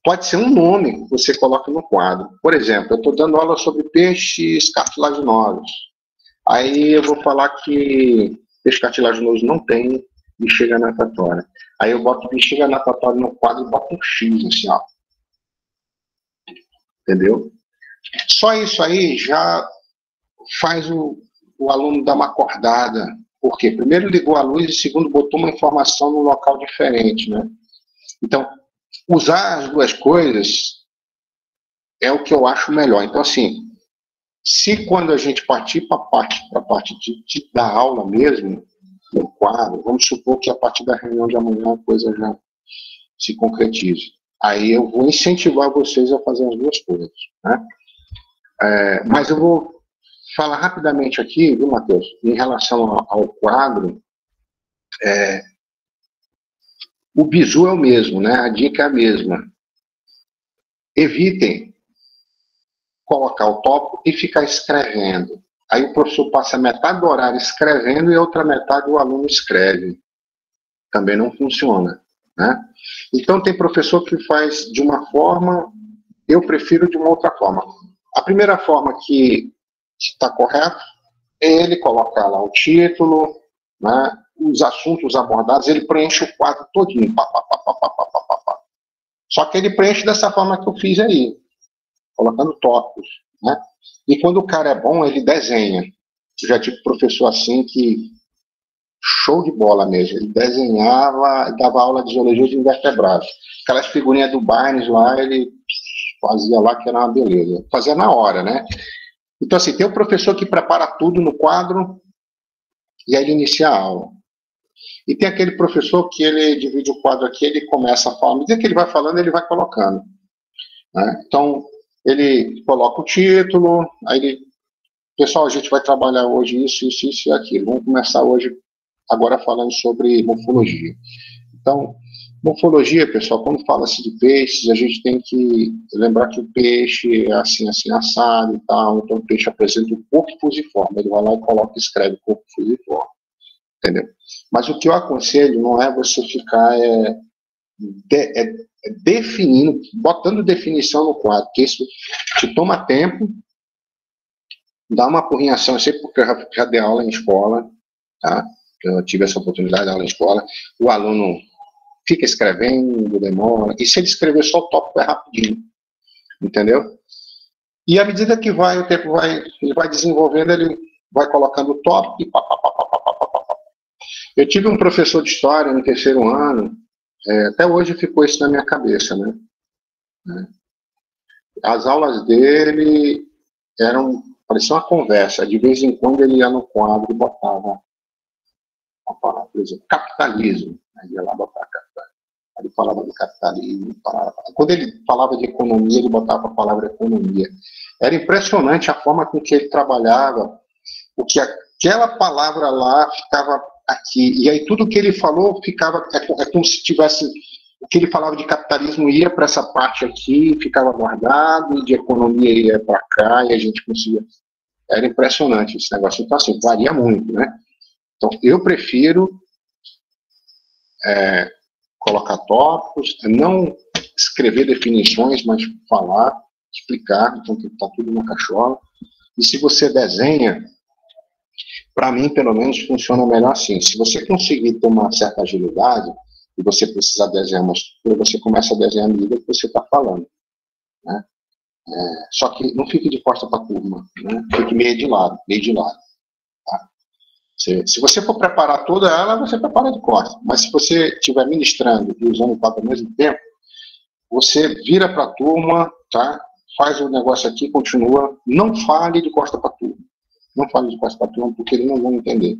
pode ser um nome que você coloca no quadro. Por exemplo, eu estou dando aula sobre peixes cartilaginosos. Aí eu vou falar que peixe cartilaginoso não tem bexiga natatória. Aí eu boto bexiga natatória no quadro e boto um X, assim, ó. Entendeu? Só isso aí já faz o aluno dar uma acordada. Por quê? Primeiro ligou a luz e segundo botou uma informação num local diferente, né? Então, usar as duas coisas é o que eu acho melhor. Então, assim, se quando a gente partir para a parte de dar aula mesmo, no quadro, vamos supor que a partir da reunião de amanhã a coisa já se concretize. Aí eu vou incentivar vocês a fazer as duas coisas, né? Mas eu vou falar rapidamente aqui, viu, Matheus, em relação ao quadro. O bizu é o mesmo, né? A dica é a mesma. Evitem colocar o tópico e ficar escrevendo. Aí o professor passa metade do horário escrevendo e a outra metade o aluno escreve. Também não funciona, né? Então tem professor que faz de uma forma, eu prefiro de uma outra forma. A primeira forma que está correto é ele colocar lá o título, né, os assuntos abordados, ele preenche o quadro todinho. Pá, pá, pá, pá, pá, pá, pá, pá. Só que ele preenche dessa forma que eu fiz aí, colocando tópicos, né? E quando o cara é bom, ele desenha. Eu já tive professor assim que show de bola mesmo. Ele desenhava, dava aula de zoologia de invertebrados. Aquelas figurinhas do Barnes lá, ele fazia lá que era uma beleza. Fazia na hora, né? Então, assim, tem o professor que prepara tudo no quadro e aí ele inicia a aula. E tem aquele professor que ele divide o quadro aqui, ele começa a falar, à medida que ele vai falando, ele vai colocando, né? Então, ele coloca o título, aí ele, pessoal, a gente vai trabalhar hoje isso, isso, isso e aquilo. Vamos começar hoje, agora falando sobre morfologia. Então, morfologia, pessoal, quando fala-se de peixes, a gente tem que lembrar que o peixe é assim, assim, assado e tal, então o peixe apresenta um corpo fusiforme, ele vai lá e coloca, escreve corpo fusiforme, entendeu? Mas o que eu aconselho não é você ficar definindo, botando definição no quadro, porque isso te toma tempo, dá uma apurrinhação, eu sei porque eu já dei aula em escola, tá? Eu tive essa oportunidade de dar aula em escola, o aluno fica escrevendo, demora, e se ele escrever só o tópico é rapidinho, entendeu? E à medida que o tempo ele vai desenvolvendo, ele vai colocando o tópico e pá, pá, pá, pá, pá, pá, pá, pá. Eu tive um professor de história no 3º ano, até hoje ficou isso na minha cabeça, né? As aulas dele parecia uma conversa, de vez em quando ele ia no quadro e botava a palavra, por exemplo, capitalismo, ele ia lá botar capitalismo. Ele falava do capitalismo, quando ele falava de economia, ele botava a palavra economia. Era impressionante a forma com que ele trabalhava, porque aquela palavra lá ficava aqui, e aí tudo que ele falou ficava, é como se tivesse, o que ele falava de capitalismo ia para essa parte aqui, ficava guardado, de economia ia para cá, e a gente conseguia. Era impressionante esse negócio. Então, assim, varia muito, né? Então, eu prefiro colocar tópicos, não escrever definições, mas falar, explicar, então tem que estar tudo na cachola. E se você desenha, para mim, pelo menos, funciona melhor assim. Se você conseguir ter uma certa agilidade, e você precisar desenhar uma estrutura, você começa a desenhar à medida que você está falando, né? Só que não fique de costa para a turma, né? Fique meio de lado, tá? Se você for preparar toda ela, você prepara de costa. Mas se você estiver ministrando e usando o quadro ao mesmo tempo, você vira para a turma, tá? Faz o negócio aqui, continua. Não fale de costa para a turma. Não fale de costa para a turma, porque eles não vão entender.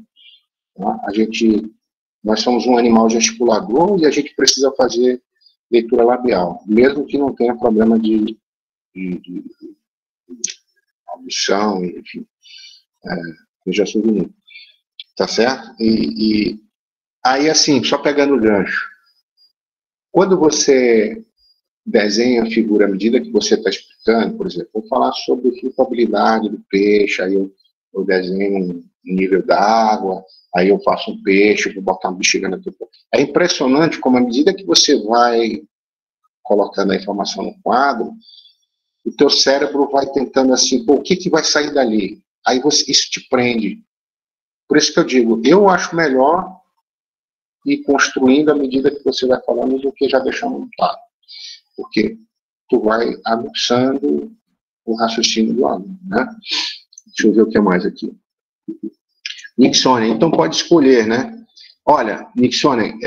Tá? Nós somos um animal gesticulador e a gente precisa fazer leitura labial, mesmo que não tenha problema de audição, enfim, eu já sou bonito, tá certo? E aí, assim, só pegando o gancho, quando você desenha a figura à medida que você está explicando, por exemplo, vou falar sobre flutuabilidade do peixe, aí eu desenho um nível d'água, aí eu faço um peixe, vou botar uma bexiga na tua. É impressionante como à medida que você vai colocando a informação no quadro, o teu cérebro vai tentando assim, pô, o que vai sair dali? Aí isso te prende. Por isso que eu digo, eu acho melhor ir construindo à medida que você vai falando do que já deixar montado. Porque tu vai aguçando o raciocínio do aluno, né? Deixa eu ver o que mais aqui. Nixone, então pode escolher, né? Olha, Nixone,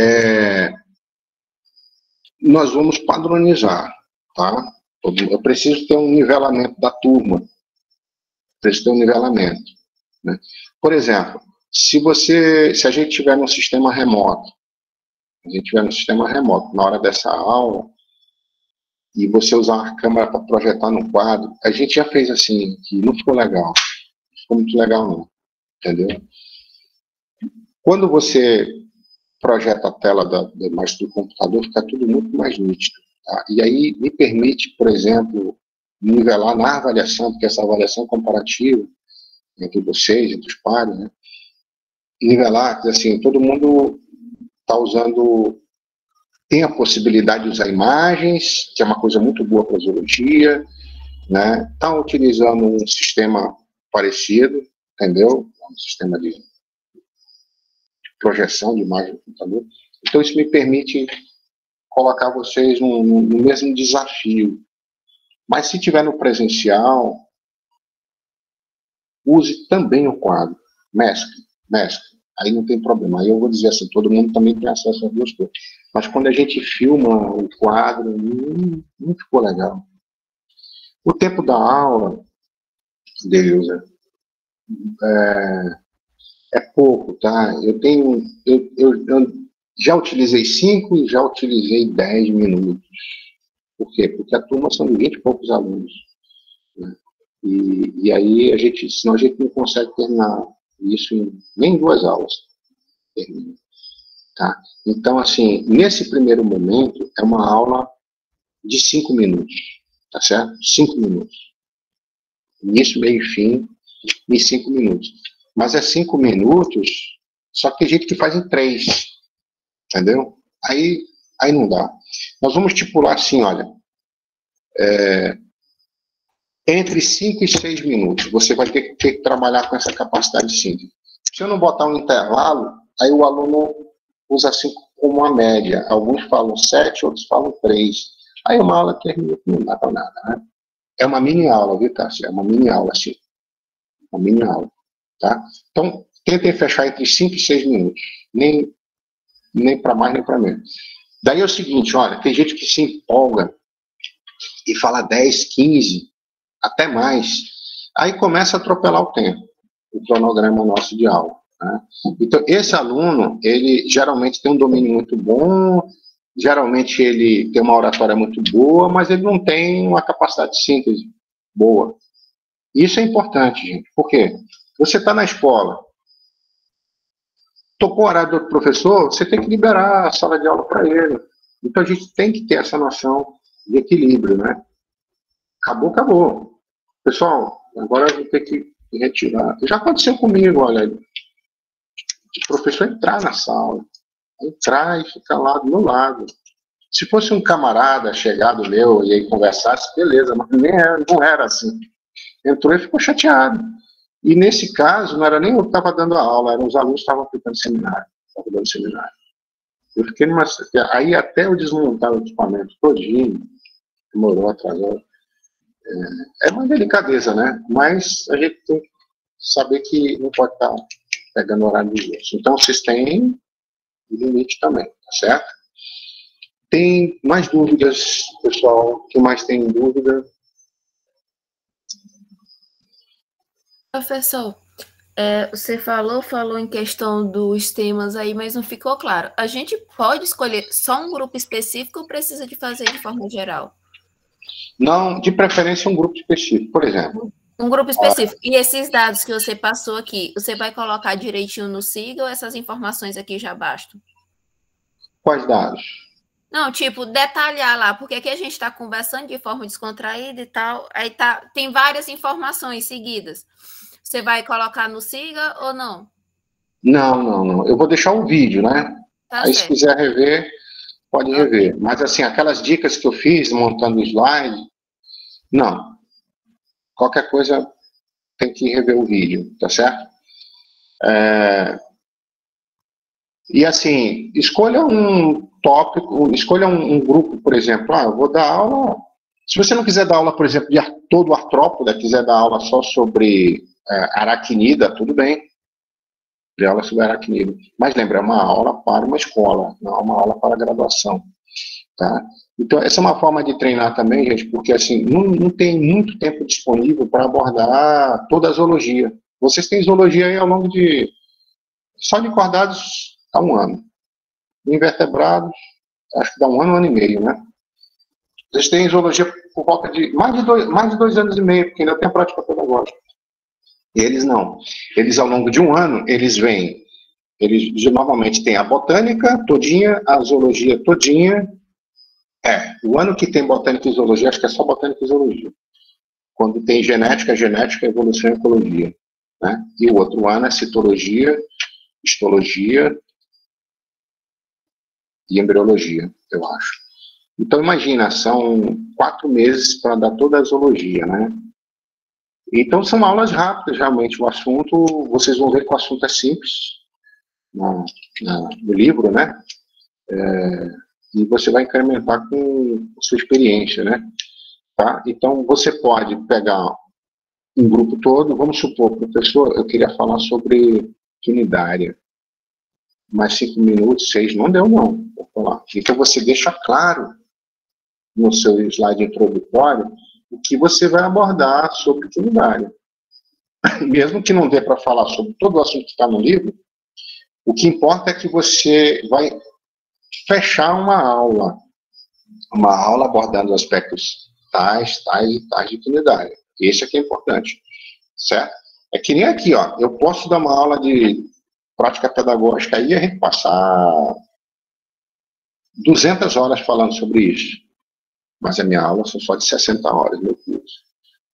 nós vamos padronizar, tá? Eu preciso ter um nivelamento da turma. Preciso ter um nivelamento, né? Por exemplo, se a gente tiver num sistema remoto, na hora dessa aula, e você usar uma câmera para projetar no quadro, a gente já fez assim, que não ficou legal. Não ficou muito legal, não. Entendeu? Quando você projeta a tela da imagem do computador, fica tudo muito mais nítido. Tá? E aí me permite, por exemplo, nivelar na avaliação, porque essa avaliação comparativa entre vocês, entre os pares, né? Nivelar, assim, todo mundo está usando, tem a possibilidade de usar imagens, que é uma coisa muito boa para a zoologia, né? Está utilizando um sistema parecido, entendeu? Um sistema de projeção de imagem do computador. Então, isso me permite colocar vocês no mesmo desafio. Mas, se tiver no presencial, use também o quadro. Mescle. Aí não tem problema. Aí eu vou dizer assim, todo mundo também tem acesso às duas coisas. Mas quando a gente filma o quadro, não ficou legal. O tempo da aula, Deusa, é pouco, tá? Eu já utilizei 5 e já utilizei 10 minutos. Por quê? Porque a turma são de 20 e poucos alunos, né? E aí, senão a gente não consegue terminar isso nem em 2 aulas. Termina, tá? Então, assim, nesse primeiro momento, é uma aula de 5 minutos, tá certo? 5 minutos. Início, meio e fim, em 5 minutos. Mas é 5 minutos, só que tem gente que faz em 3, entendeu? Aí não dá. Nós vamos estipular assim, olha, entre 5 e 6 minutos, você vai ter que trabalhar com essa capacidade de síntese. Se eu não botar um intervalo, aí o aluno usa 5 como uma média. Alguns falam 7, outros falam 3. Aí uma aula termina, não dá para nada, né? É uma mini aula, viu, Cássio? É uma mini aula, assim. Uma mini aula, tá? Então, tentem fechar entre 5 e 6 minutos. Nem para mais, nem para menos. Daí é o seguinte, olha, tem gente que se empolga e fala 10, 15, até mais. Aí começa a atropelar o tempo, o cronograma nosso de aula, né? Então, esse aluno, ele geralmente tem um domínio muito bom, geralmente ele tem uma oratória muito boa, mas ele não tem uma capacidade de síntese boa. Isso é importante, gente. Por quê? Você está na escola, tocou o horário do outro professor, você tem que liberar a sala de aula para ele. Então, a gente tem que ter essa noção de equilíbrio, né? Acabou. Pessoal, agora eu vou ter que retirar. Já aconteceu comigo, olha, o professor entrar na sala, entrar e ficar lá do meu lado. Se fosse um camarada chegado meu e aí conversasse, beleza, mas não era assim. Entrou e ficou chateado. E nesse caso, não era nem eu que estava dando a aula, eram os alunos que estavam aplicando seminário. Eu fiquei numa... Aí até eu desmontar o equipamento todinho, demorou, atrasou. É uma delicadeza, né? Mas a gente tem que saber que não pode estar pegando o horário dos outros. Então, vocês têm limite também, tá certo? Tem mais dúvidas, pessoal? O que mais tem dúvida? Professor, Você falou em questão dos temas aí, mas não ficou claro. A gente pode escolher só um grupo específico ou precisa de fazer de forma geral? Não, de preferência um grupo específico, por exemplo. Um grupo específico. E esses dados que você passou aqui, você vai colocar direitinho no SIGA ou essas informações aqui já bastam? Quais dados? Não, tipo, detalhar lá, porque aqui a gente está conversando de forma descontraída e tal, aí tem várias informações seguidas. Você vai colocar no SIGA ou não? Não. Eu vou deixar o vídeo, né? Tá Aí, se certo. quiser rever, pode rever. Mas, assim, aquelas dicas que eu fiz montando o slide, não. Qualquer coisa tem que rever o vídeo, tá certo? E, assim, escolha um tópico, escolha um grupo, por exemplo. Eu vou dar aula... Se você não quiser dar aula, por exemplo, de todo artrópoda, quiser dar aula só sobre aracnida, tudo bem. De aula sobre aracnida. Mas lembra, é uma aula para uma escola, não é uma aula para graduação. Tá? Então, essa é uma forma de treinar também, gente, porque assim, não tem muito tempo disponível para abordar toda a zoologia. Vocês têm zoologia aí ao longo de... Só de cordados há um ano. Invertebrados, acho que dá um ano e meio, né? Vocês têm zoologia por volta de mais de 2 anos e meio, porque ainda tem a prática pedagógica. E eles não. Eles, ao longo de um ano, eles normalmente têm a botânica todinha, a zoologia todinha. O ano que tem botânica e zoologia, acho que é só botânica e zoologia. Quando tem genética, evolução e ecologia. Né? E o outro ano é citologia, histologia e embriologia, eu acho. Então, imagina, são 4 meses para dar toda a zoologia, né? Então, são aulas rápidas, realmente. O assunto, vocês vão ver que o assunto é simples no livro, né? E você vai incrementar com sua experiência, né? Tá? Então, você pode pegar um grupo todo, vamos supor, professor, eu queria falar sobre quinidária. Mais 5 minutos, 6, não deu não. Vou falar. Então, você deixa claro no seu slide introdutório o que você vai abordar sobre quinidária. Mesmo que não dê para falar sobre todo o assunto que está no livro, o que importa é que você vai fechar uma aula abordando aspectos tais de quinidária. Esse aqui é importante, certo? É que nem aqui, ó, eu posso dar uma aula de prática pedagógica aí e a gente passar 200 horas falando sobre isso. Mas a minha aula são só de 60 horas, meu curso.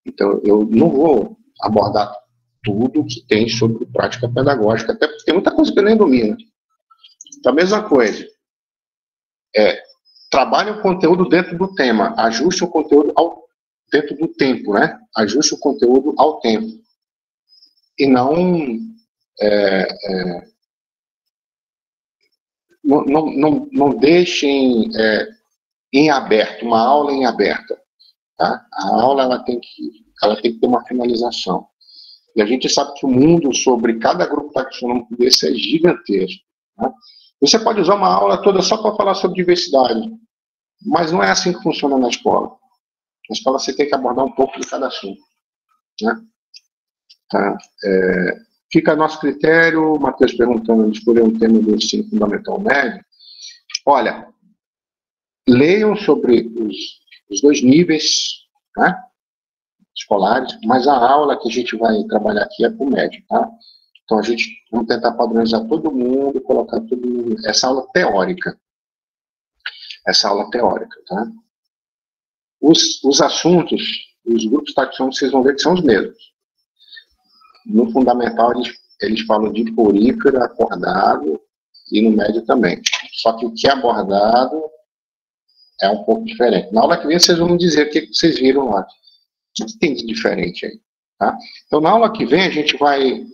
Então, eu não vou abordar tudo que tem sobre prática pedagógica, até porque tem muita coisa que eu nem domino. Então, a mesma coisa. Trabalhe o conteúdo dentro do tema, ajuste o conteúdo dentro do tempo, né? Ajuste o conteúdo ao tempo. E não deixem em aberto, uma aula em aberta. Tá? A aula ela tem que ter uma finalização. E a gente sabe que o mundo sobre cada grupo taxonômico desse é gigantesco. Tá? Você pode usar uma aula toda só para falar sobre diversidade, mas não é assim que funciona na escola. Na escola você tem que abordar um pouco de cada assunto. Né? Tá? Fica a nosso critério, o Matheus perguntando, escolher um tema do ensino fundamental médio. Olha, leiam sobre os 2 níveis, né, escolares, mas a aula que a gente vai trabalhar aqui é para o médio, tá? Então, a gente vamos tentar padronizar todo mundo, colocar todo mundo, essa aula teórica, tá? Os assuntos, os grupos taxônomos, vocês vão ver que são os mesmos. No fundamental, eles falam de porífera, acordado, e no médio também. Só que o que é abordado é um pouco diferente. Na aula que vem, vocês vão dizer o que vocês viram lá. O que tem de diferente aí? Tá? Então, na aula que vem, a gente vai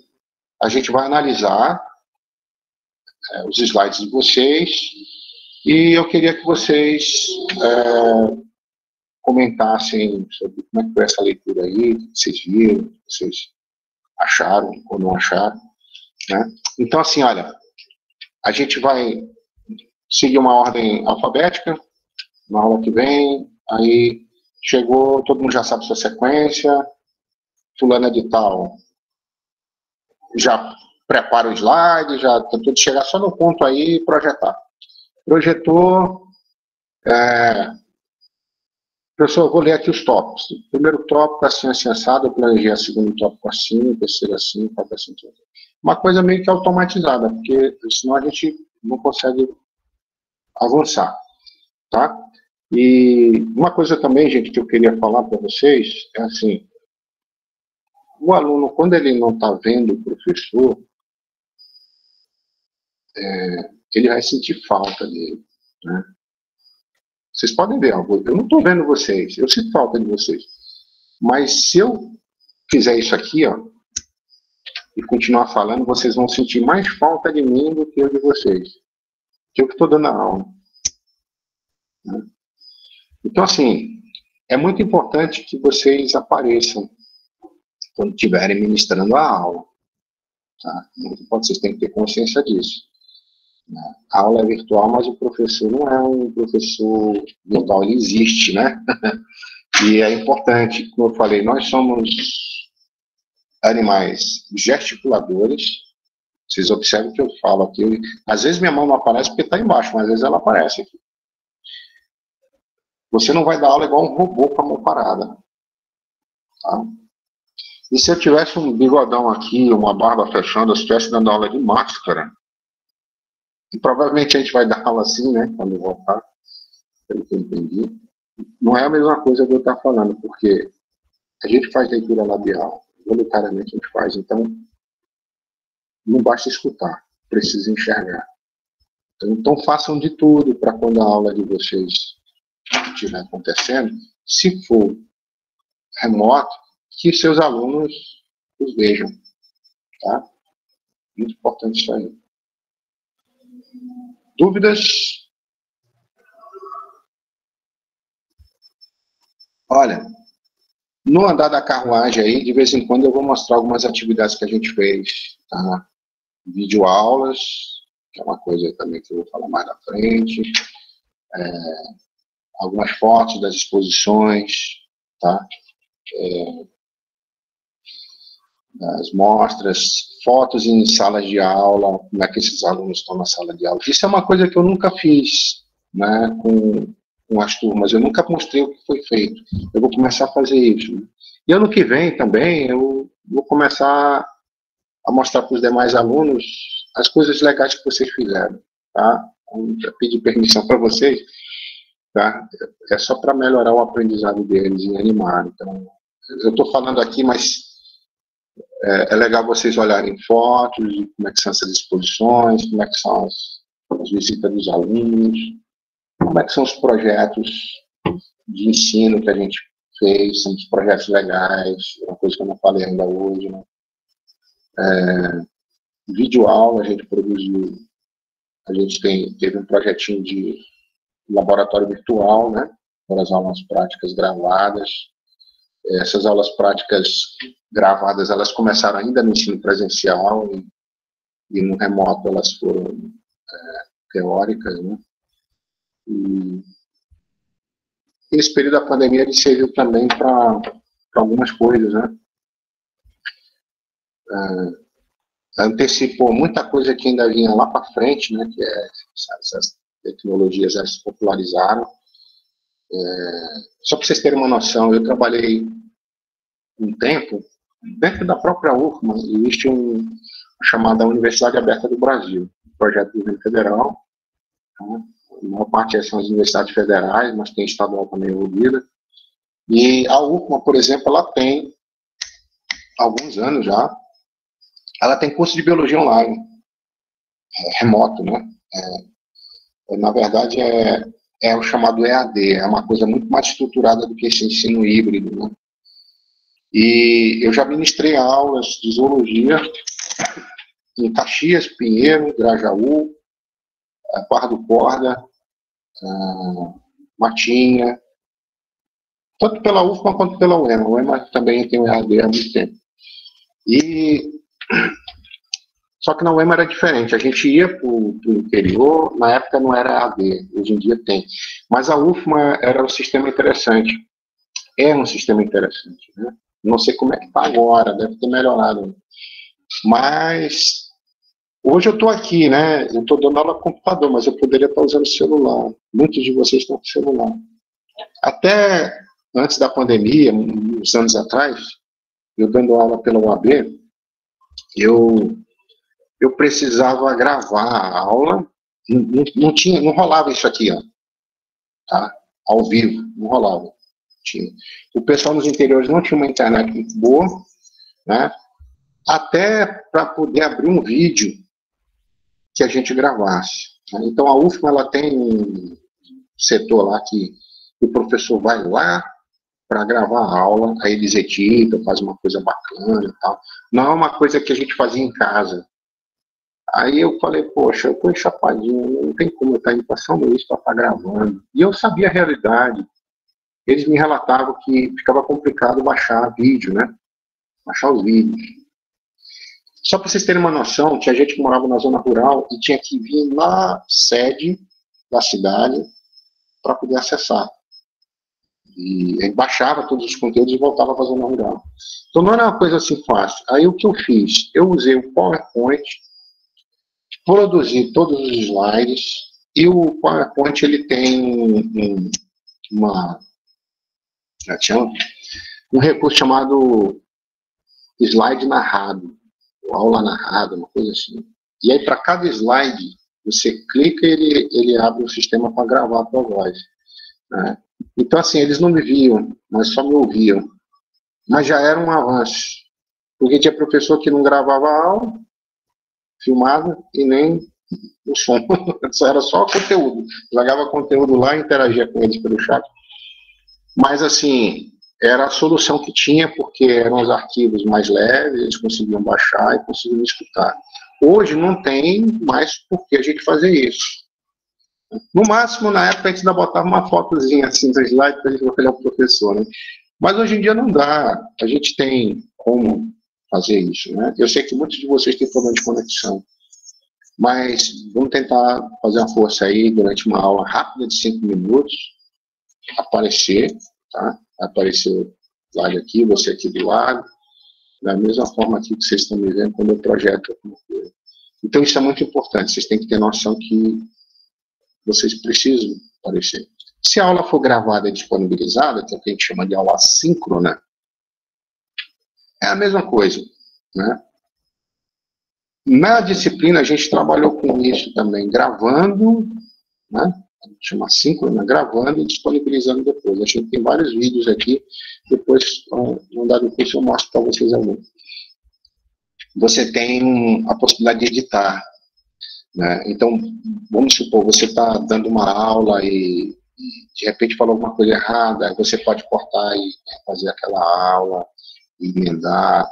analisar os slides de vocês e eu queria que vocês comentassem sobre como é que foi essa leitura aí, o que vocês viram, o que vocês acharam ou não acharam. Né? Então, assim, olha, a gente vai seguir uma ordem alfabética na aula que vem, aí chegou, todo mundo já sabe sua sequência, fulana de tal já prepara o slide, já tá tudo, chegar só no ponto aí e projetar. Projetou, professor, eu vou ler aqui os tópicos. Primeiro tópico, assim, assim, assado, eu planejei o segundo tópico assim, o terceiro assim, quarto assim, tudo. Uma coisa meio que automatizada, porque senão a gente não consegue avançar, tá? E uma coisa também, gente, que eu queria falar para vocês, é assim, o aluno, quando ele não está vendo o professor, ele vai sentir falta dele, né? Vocês podem ver, eu não estou vendo vocês, eu sinto falta de vocês. Mas se eu fizer isso aqui, ó, e continuar falando, vocês vão sentir mais falta de mim do que eu de vocês. Que eu que estou dando a aula. Né? Então, assim, é muito importante que vocês apareçam quando estiverem ministrando a aula. Tá? Vocês têm que ter consciência disso. A aula é virtual, mas o professor não é um professor virtual, ele existe, né? E é importante, como eu falei, nós somos animais gesticuladores. Vocês observam que eu falo aqui. Às vezes minha mão não aparece porque está embaixo, mas às vezes ela aparece aqui. Você não vai dar aula igual um robô com a mão parada. Tá? E se eu tivesse um bigodão aqui, uma barba fechando, eu estivesse dando aula de máscara, e provavelmente a gente vai dar aula assim, né, quando voltar, pelo que eu entendi. Não é a mesma coisa que eu estou falando, porque a gente faz leitura labial, voluntariamente a gente faz, então não basta escutar, precisa enxergar. Então façam de tudo para quando a aula de vocês estiver acontecendo, se for remoto, que seus alunos os vejam, tá? Muito importante isso aí. Dúvidas? Olha, no andar da carruagem aí, de vez em quando eu vou mostrar algumas atividades que a gente fez, tá? Videoaulas, que é uma coisa também que eu vou falar mais na frente, algumas fotos das exposições, tá? As mostras, fotos em salas de aula, como é que esses alunos estão na sala de aula. Isso é uma coisa que eu nunca fiz, né, com as turmas, eu nunca mostrei o que foi feito. Eu vou começar a fazer isso. Né? E ano que vem também, eu vou começar a mostrar para os demais alunos as coisas legais que vocês fizeram, tá? Eu já pedi permissão para vocês, tá? É só para melhorar o aprendizado deles e animar. Então, eu estou falando aqui, mas é legal vocês olharem fotos de como é que são essas exposições, como é que são as visitas dos alunos, como é que são os projetos de ensino que a gente fez, são os projetos legais, uma coisa que eu não falei ainda hoje, né? Videoaula a gente produziu, a gente teve um projetinho de laboratório virtual, né, para as aulas práticas gravadas. Essas aulas práticas gravadas, elas começaram ainda no ensino presencial e no remoto elas foram teóricas, né? E esse período da pandemia ele serviu também para algumas coisas, né? Antecipou muita coisa que ainda vinha lá para frente, né? Que essas tecnologias já se popularizaram. Só para vocês terem uma noção, eu trabalhei um tempo dentro da própria UFMA, existe uma chamada Universidade Aberta do Brasil, um projeto do governo federal. Tá? A maior parte são as universidades federais, mas tem estadual também envolvida. E a UFMA, por exemplo, ela tem alguns anos já, ela tem curso de biologia online, remoto, né? Na verdade, é o chamado EAD, é uma coisa muito mais estruturada do que esse ensino híbrido, né? E eu já ministrei aulas de zoologia em Caxias, Pinheiro, Grajaú, Barra do Corda, Matinha, tanto pela UFMA quanto pela UEMA. O UEMA também tem o EAD há muito tempo. Só que na UEMA era diferente, a gente ia para o interior, na época não era EAD, hoje em dia tem. Mas a UFMA era um sistema interessante, é um sistema interessante, né? Não sei como é que está agora, deve ter melhorado. Mas hoje eu estou aqui, né? Eu estou dando aula com computador, mas eu poderia estar usando celular. Muitos de vocês estão com celular. Até antes da pandemia, uns anos atrás, eu dando aula pela UAB, eu precisava gravar a aula, não rolava isso aqui, ó, tá? Ao vivo, não rolava. O pessoal nos interiores não tinha uma internet muito boa, né? Até para poder abrir um vídeo que a gente gravasse. Então, a UFMA, ela tem um setor lá que o professor vai lá para gravar a aula, aí eles editam, fazem uma coisa bacana e tal. Não é uma coisa que a gente fazia em casa. Aí eu falei, poxa, eu tô enchapadinho, não tem como eu estar indo para São Luís para estar gravando. E eu sabia a realidade. Eles me relatavam que ficava complicado baixar vídeo, né? Baixar os vídeos. Só para vocês terem uma noção, tinha gente que morava na zona rural e tinha que vir na sede da cidade para poder acessar. E aí baixava todos os conteúdos e voltava para a zona rural. Então não era uma coisa assim fácil. Aí o que eu fiz? Eu usei o PowerPoint, produzi todos os slides, e o PowerPoint ele tem um recurso chamado slide narrado, ou aula narrada, uma coisa assim. E aí para cada slide, você clica e ele abre o sistema para gravar a tua voz. Né? Então assim, eles não me viam, mas só me ouviam. Mas já era um avanço. Porque tinha professor que não gravava a aula, filmada, e nem o som. Era só conteúdo. Jogava conteúdo lá e interagia com eles pelo chat. Mas, assim, era a solução que tinha, porque eram os arquivos mais leves, eles conseguiam baixar e conseguiam escutar. Hoje não tem mais por que a gente fazer isso. No máximo, na época, a gente ainda botava uma fotozinha assim do slide para a gente olhar o professor, né? Mas hoje em dia não dá. A gente tem como fazer isso, né? Eu sei que muitos de vocês têm problema de conexão, mas vamos tentar fazer uma força aí durante uma aula rápida de 5 minutos, aparecer, tá? Aparecer o slide aqui, você aqui do lado, da mesma forma aqui que vocês estão me vendo quando eu projeto alguma coisa. Então isso é muito importante, vocês têm que ter noção que vocês precisam aparecer. Se a aula for gravada e disponibilizada, que é o que a gente chama de aula assíncrona, é a mesma coisa, né? Na disciplina, a gente trabalhou com isso também, gravando, né? A gente chama assíncrona, gravando e disponibilizando depois. A gente tem vários vídeos aqui, depois, no dado curso, eu mostro para vocês alguns. Você tem a possibilidade de editar, né? Então, vamos supor, você está dando uma aula e de repente falou alguma coisa errada, você pode cortar e fazer aquela aula, emendar,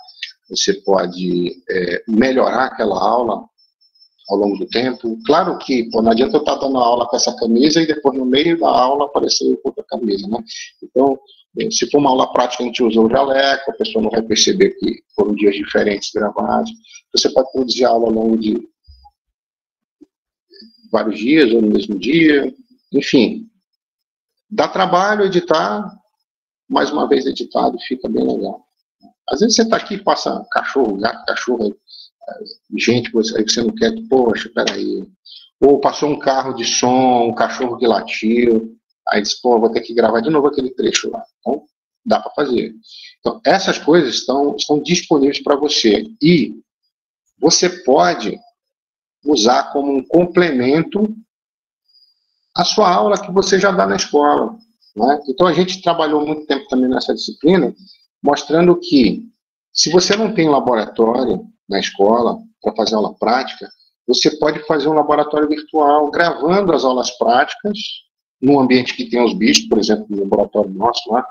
você pode melhorar aquela aula ao longo do tempo. Claro que não adianta eu estar dando aula com essa camisa e depois no meio da aula aparecer outra camisa, né? Então, se for uma aula prática, a gente usou o jaleco, a pessoa não vai perceber que foram dias diferentes gravados. Você pode produzir aula ao longo de vários dias ou no mesmo dia, enfim. Dá trabalho editar, mais uma vez editado, fica bem legal. Às vezes você está aqui e passa cachorro, gato, cachorro, gente, aí você não quer, poxa, peraí. Ou passou um carro de som, um cachorro que latiu, aí diz, pô, vou ter que gravar de novo aquele trecho lá. Então, dá para fazer. Então, essas coisas estão disponíveis para você. E você pode usar como um complemento a sua aula que você já dá na escola, né? Então, a gente trabalhou muito tempo também nessa disciplina, mostrando que, se você não tem laboratório na escola para fazer aula prática, você pode fazer um laboratório virtual, gravando as aulas práticas, num ambiente que tem os bichos, por exemplo, no laboratório nosso lá,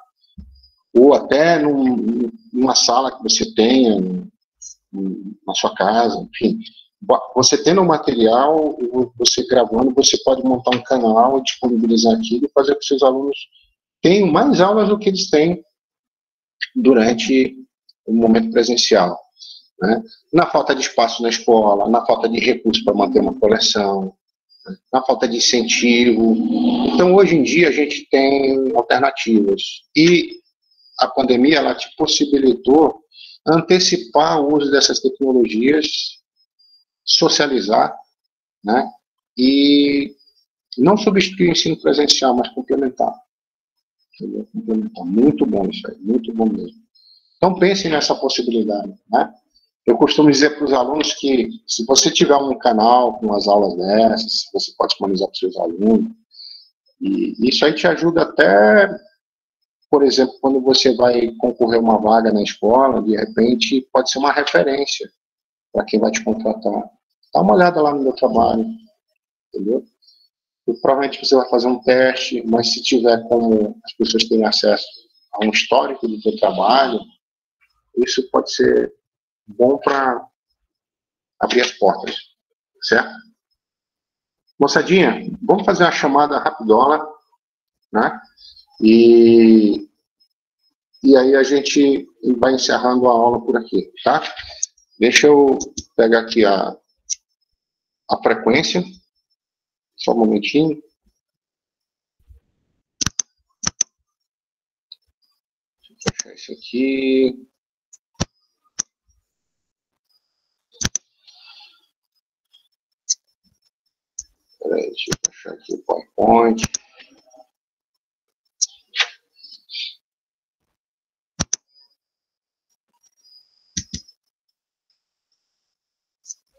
ou até numa sala que você tenha na sua casa, enfim. Você tendo um material, você gravando, você pode montar um canal, disponibilizar aquilo e fazer com que seus alunos tenham mais aulas do que eles têm durante o momento presencial, né? Na falta de espaço na escola, na falta de recursos para manter uma coleção, né? Na falta de incentivo. Então, hoje em dia, a gente tem alternativas. E a pandemia, ela te possibilitou antecipar o uso dessas tecnologias, socializar, né? E não substituir o ensino presencial, mas complementar. Entendeu? Complementar. Muito bom isso aí, muito bom mesmo. Então pensem nessa possibilidade, né? Eu costumo dizer para os alunos que se você tiver um canal com as aulas dessas, você pode disponibilizar para os seus alunos, e isso aí te ajuda até, por exemplo, quando você vai concorrer a uma vaga na escola, de repente pode ser uma referência para quem vai te contratar. Dá uma olhada lá no meu trabalho, entendeu? E provavelmente você vai fazer um teste, mas se tiver como as pessoas terem acesso a um histórico do seu trabalho, isso pode ser bom para abrir as portas, certo? Moçadinha, vamos fazer uma chamada rapidola, né? E aí a gente vai encerrando a aula por aqui, tá? Deixa eu pegar aqui a frequência, só um momentinho. Deixa eu fechar isso aqui. Peraí, deixa eu fechar aqui o PowerPoint.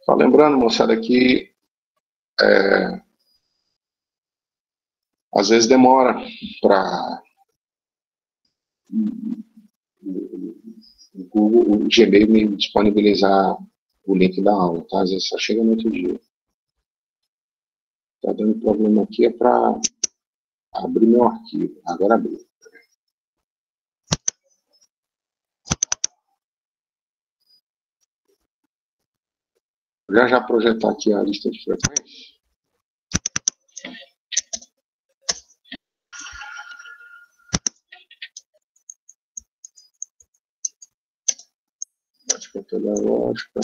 Só lembrando, moçada, que às vezes demora para o Gmail me disponibilizar o link da aula, tá? Às vezes só chega no outro dia. Tá dando problema aqui, é para abrir meu arquivo. Agora abriu. Já projetar aqui a lista de frequências. Pedagógica,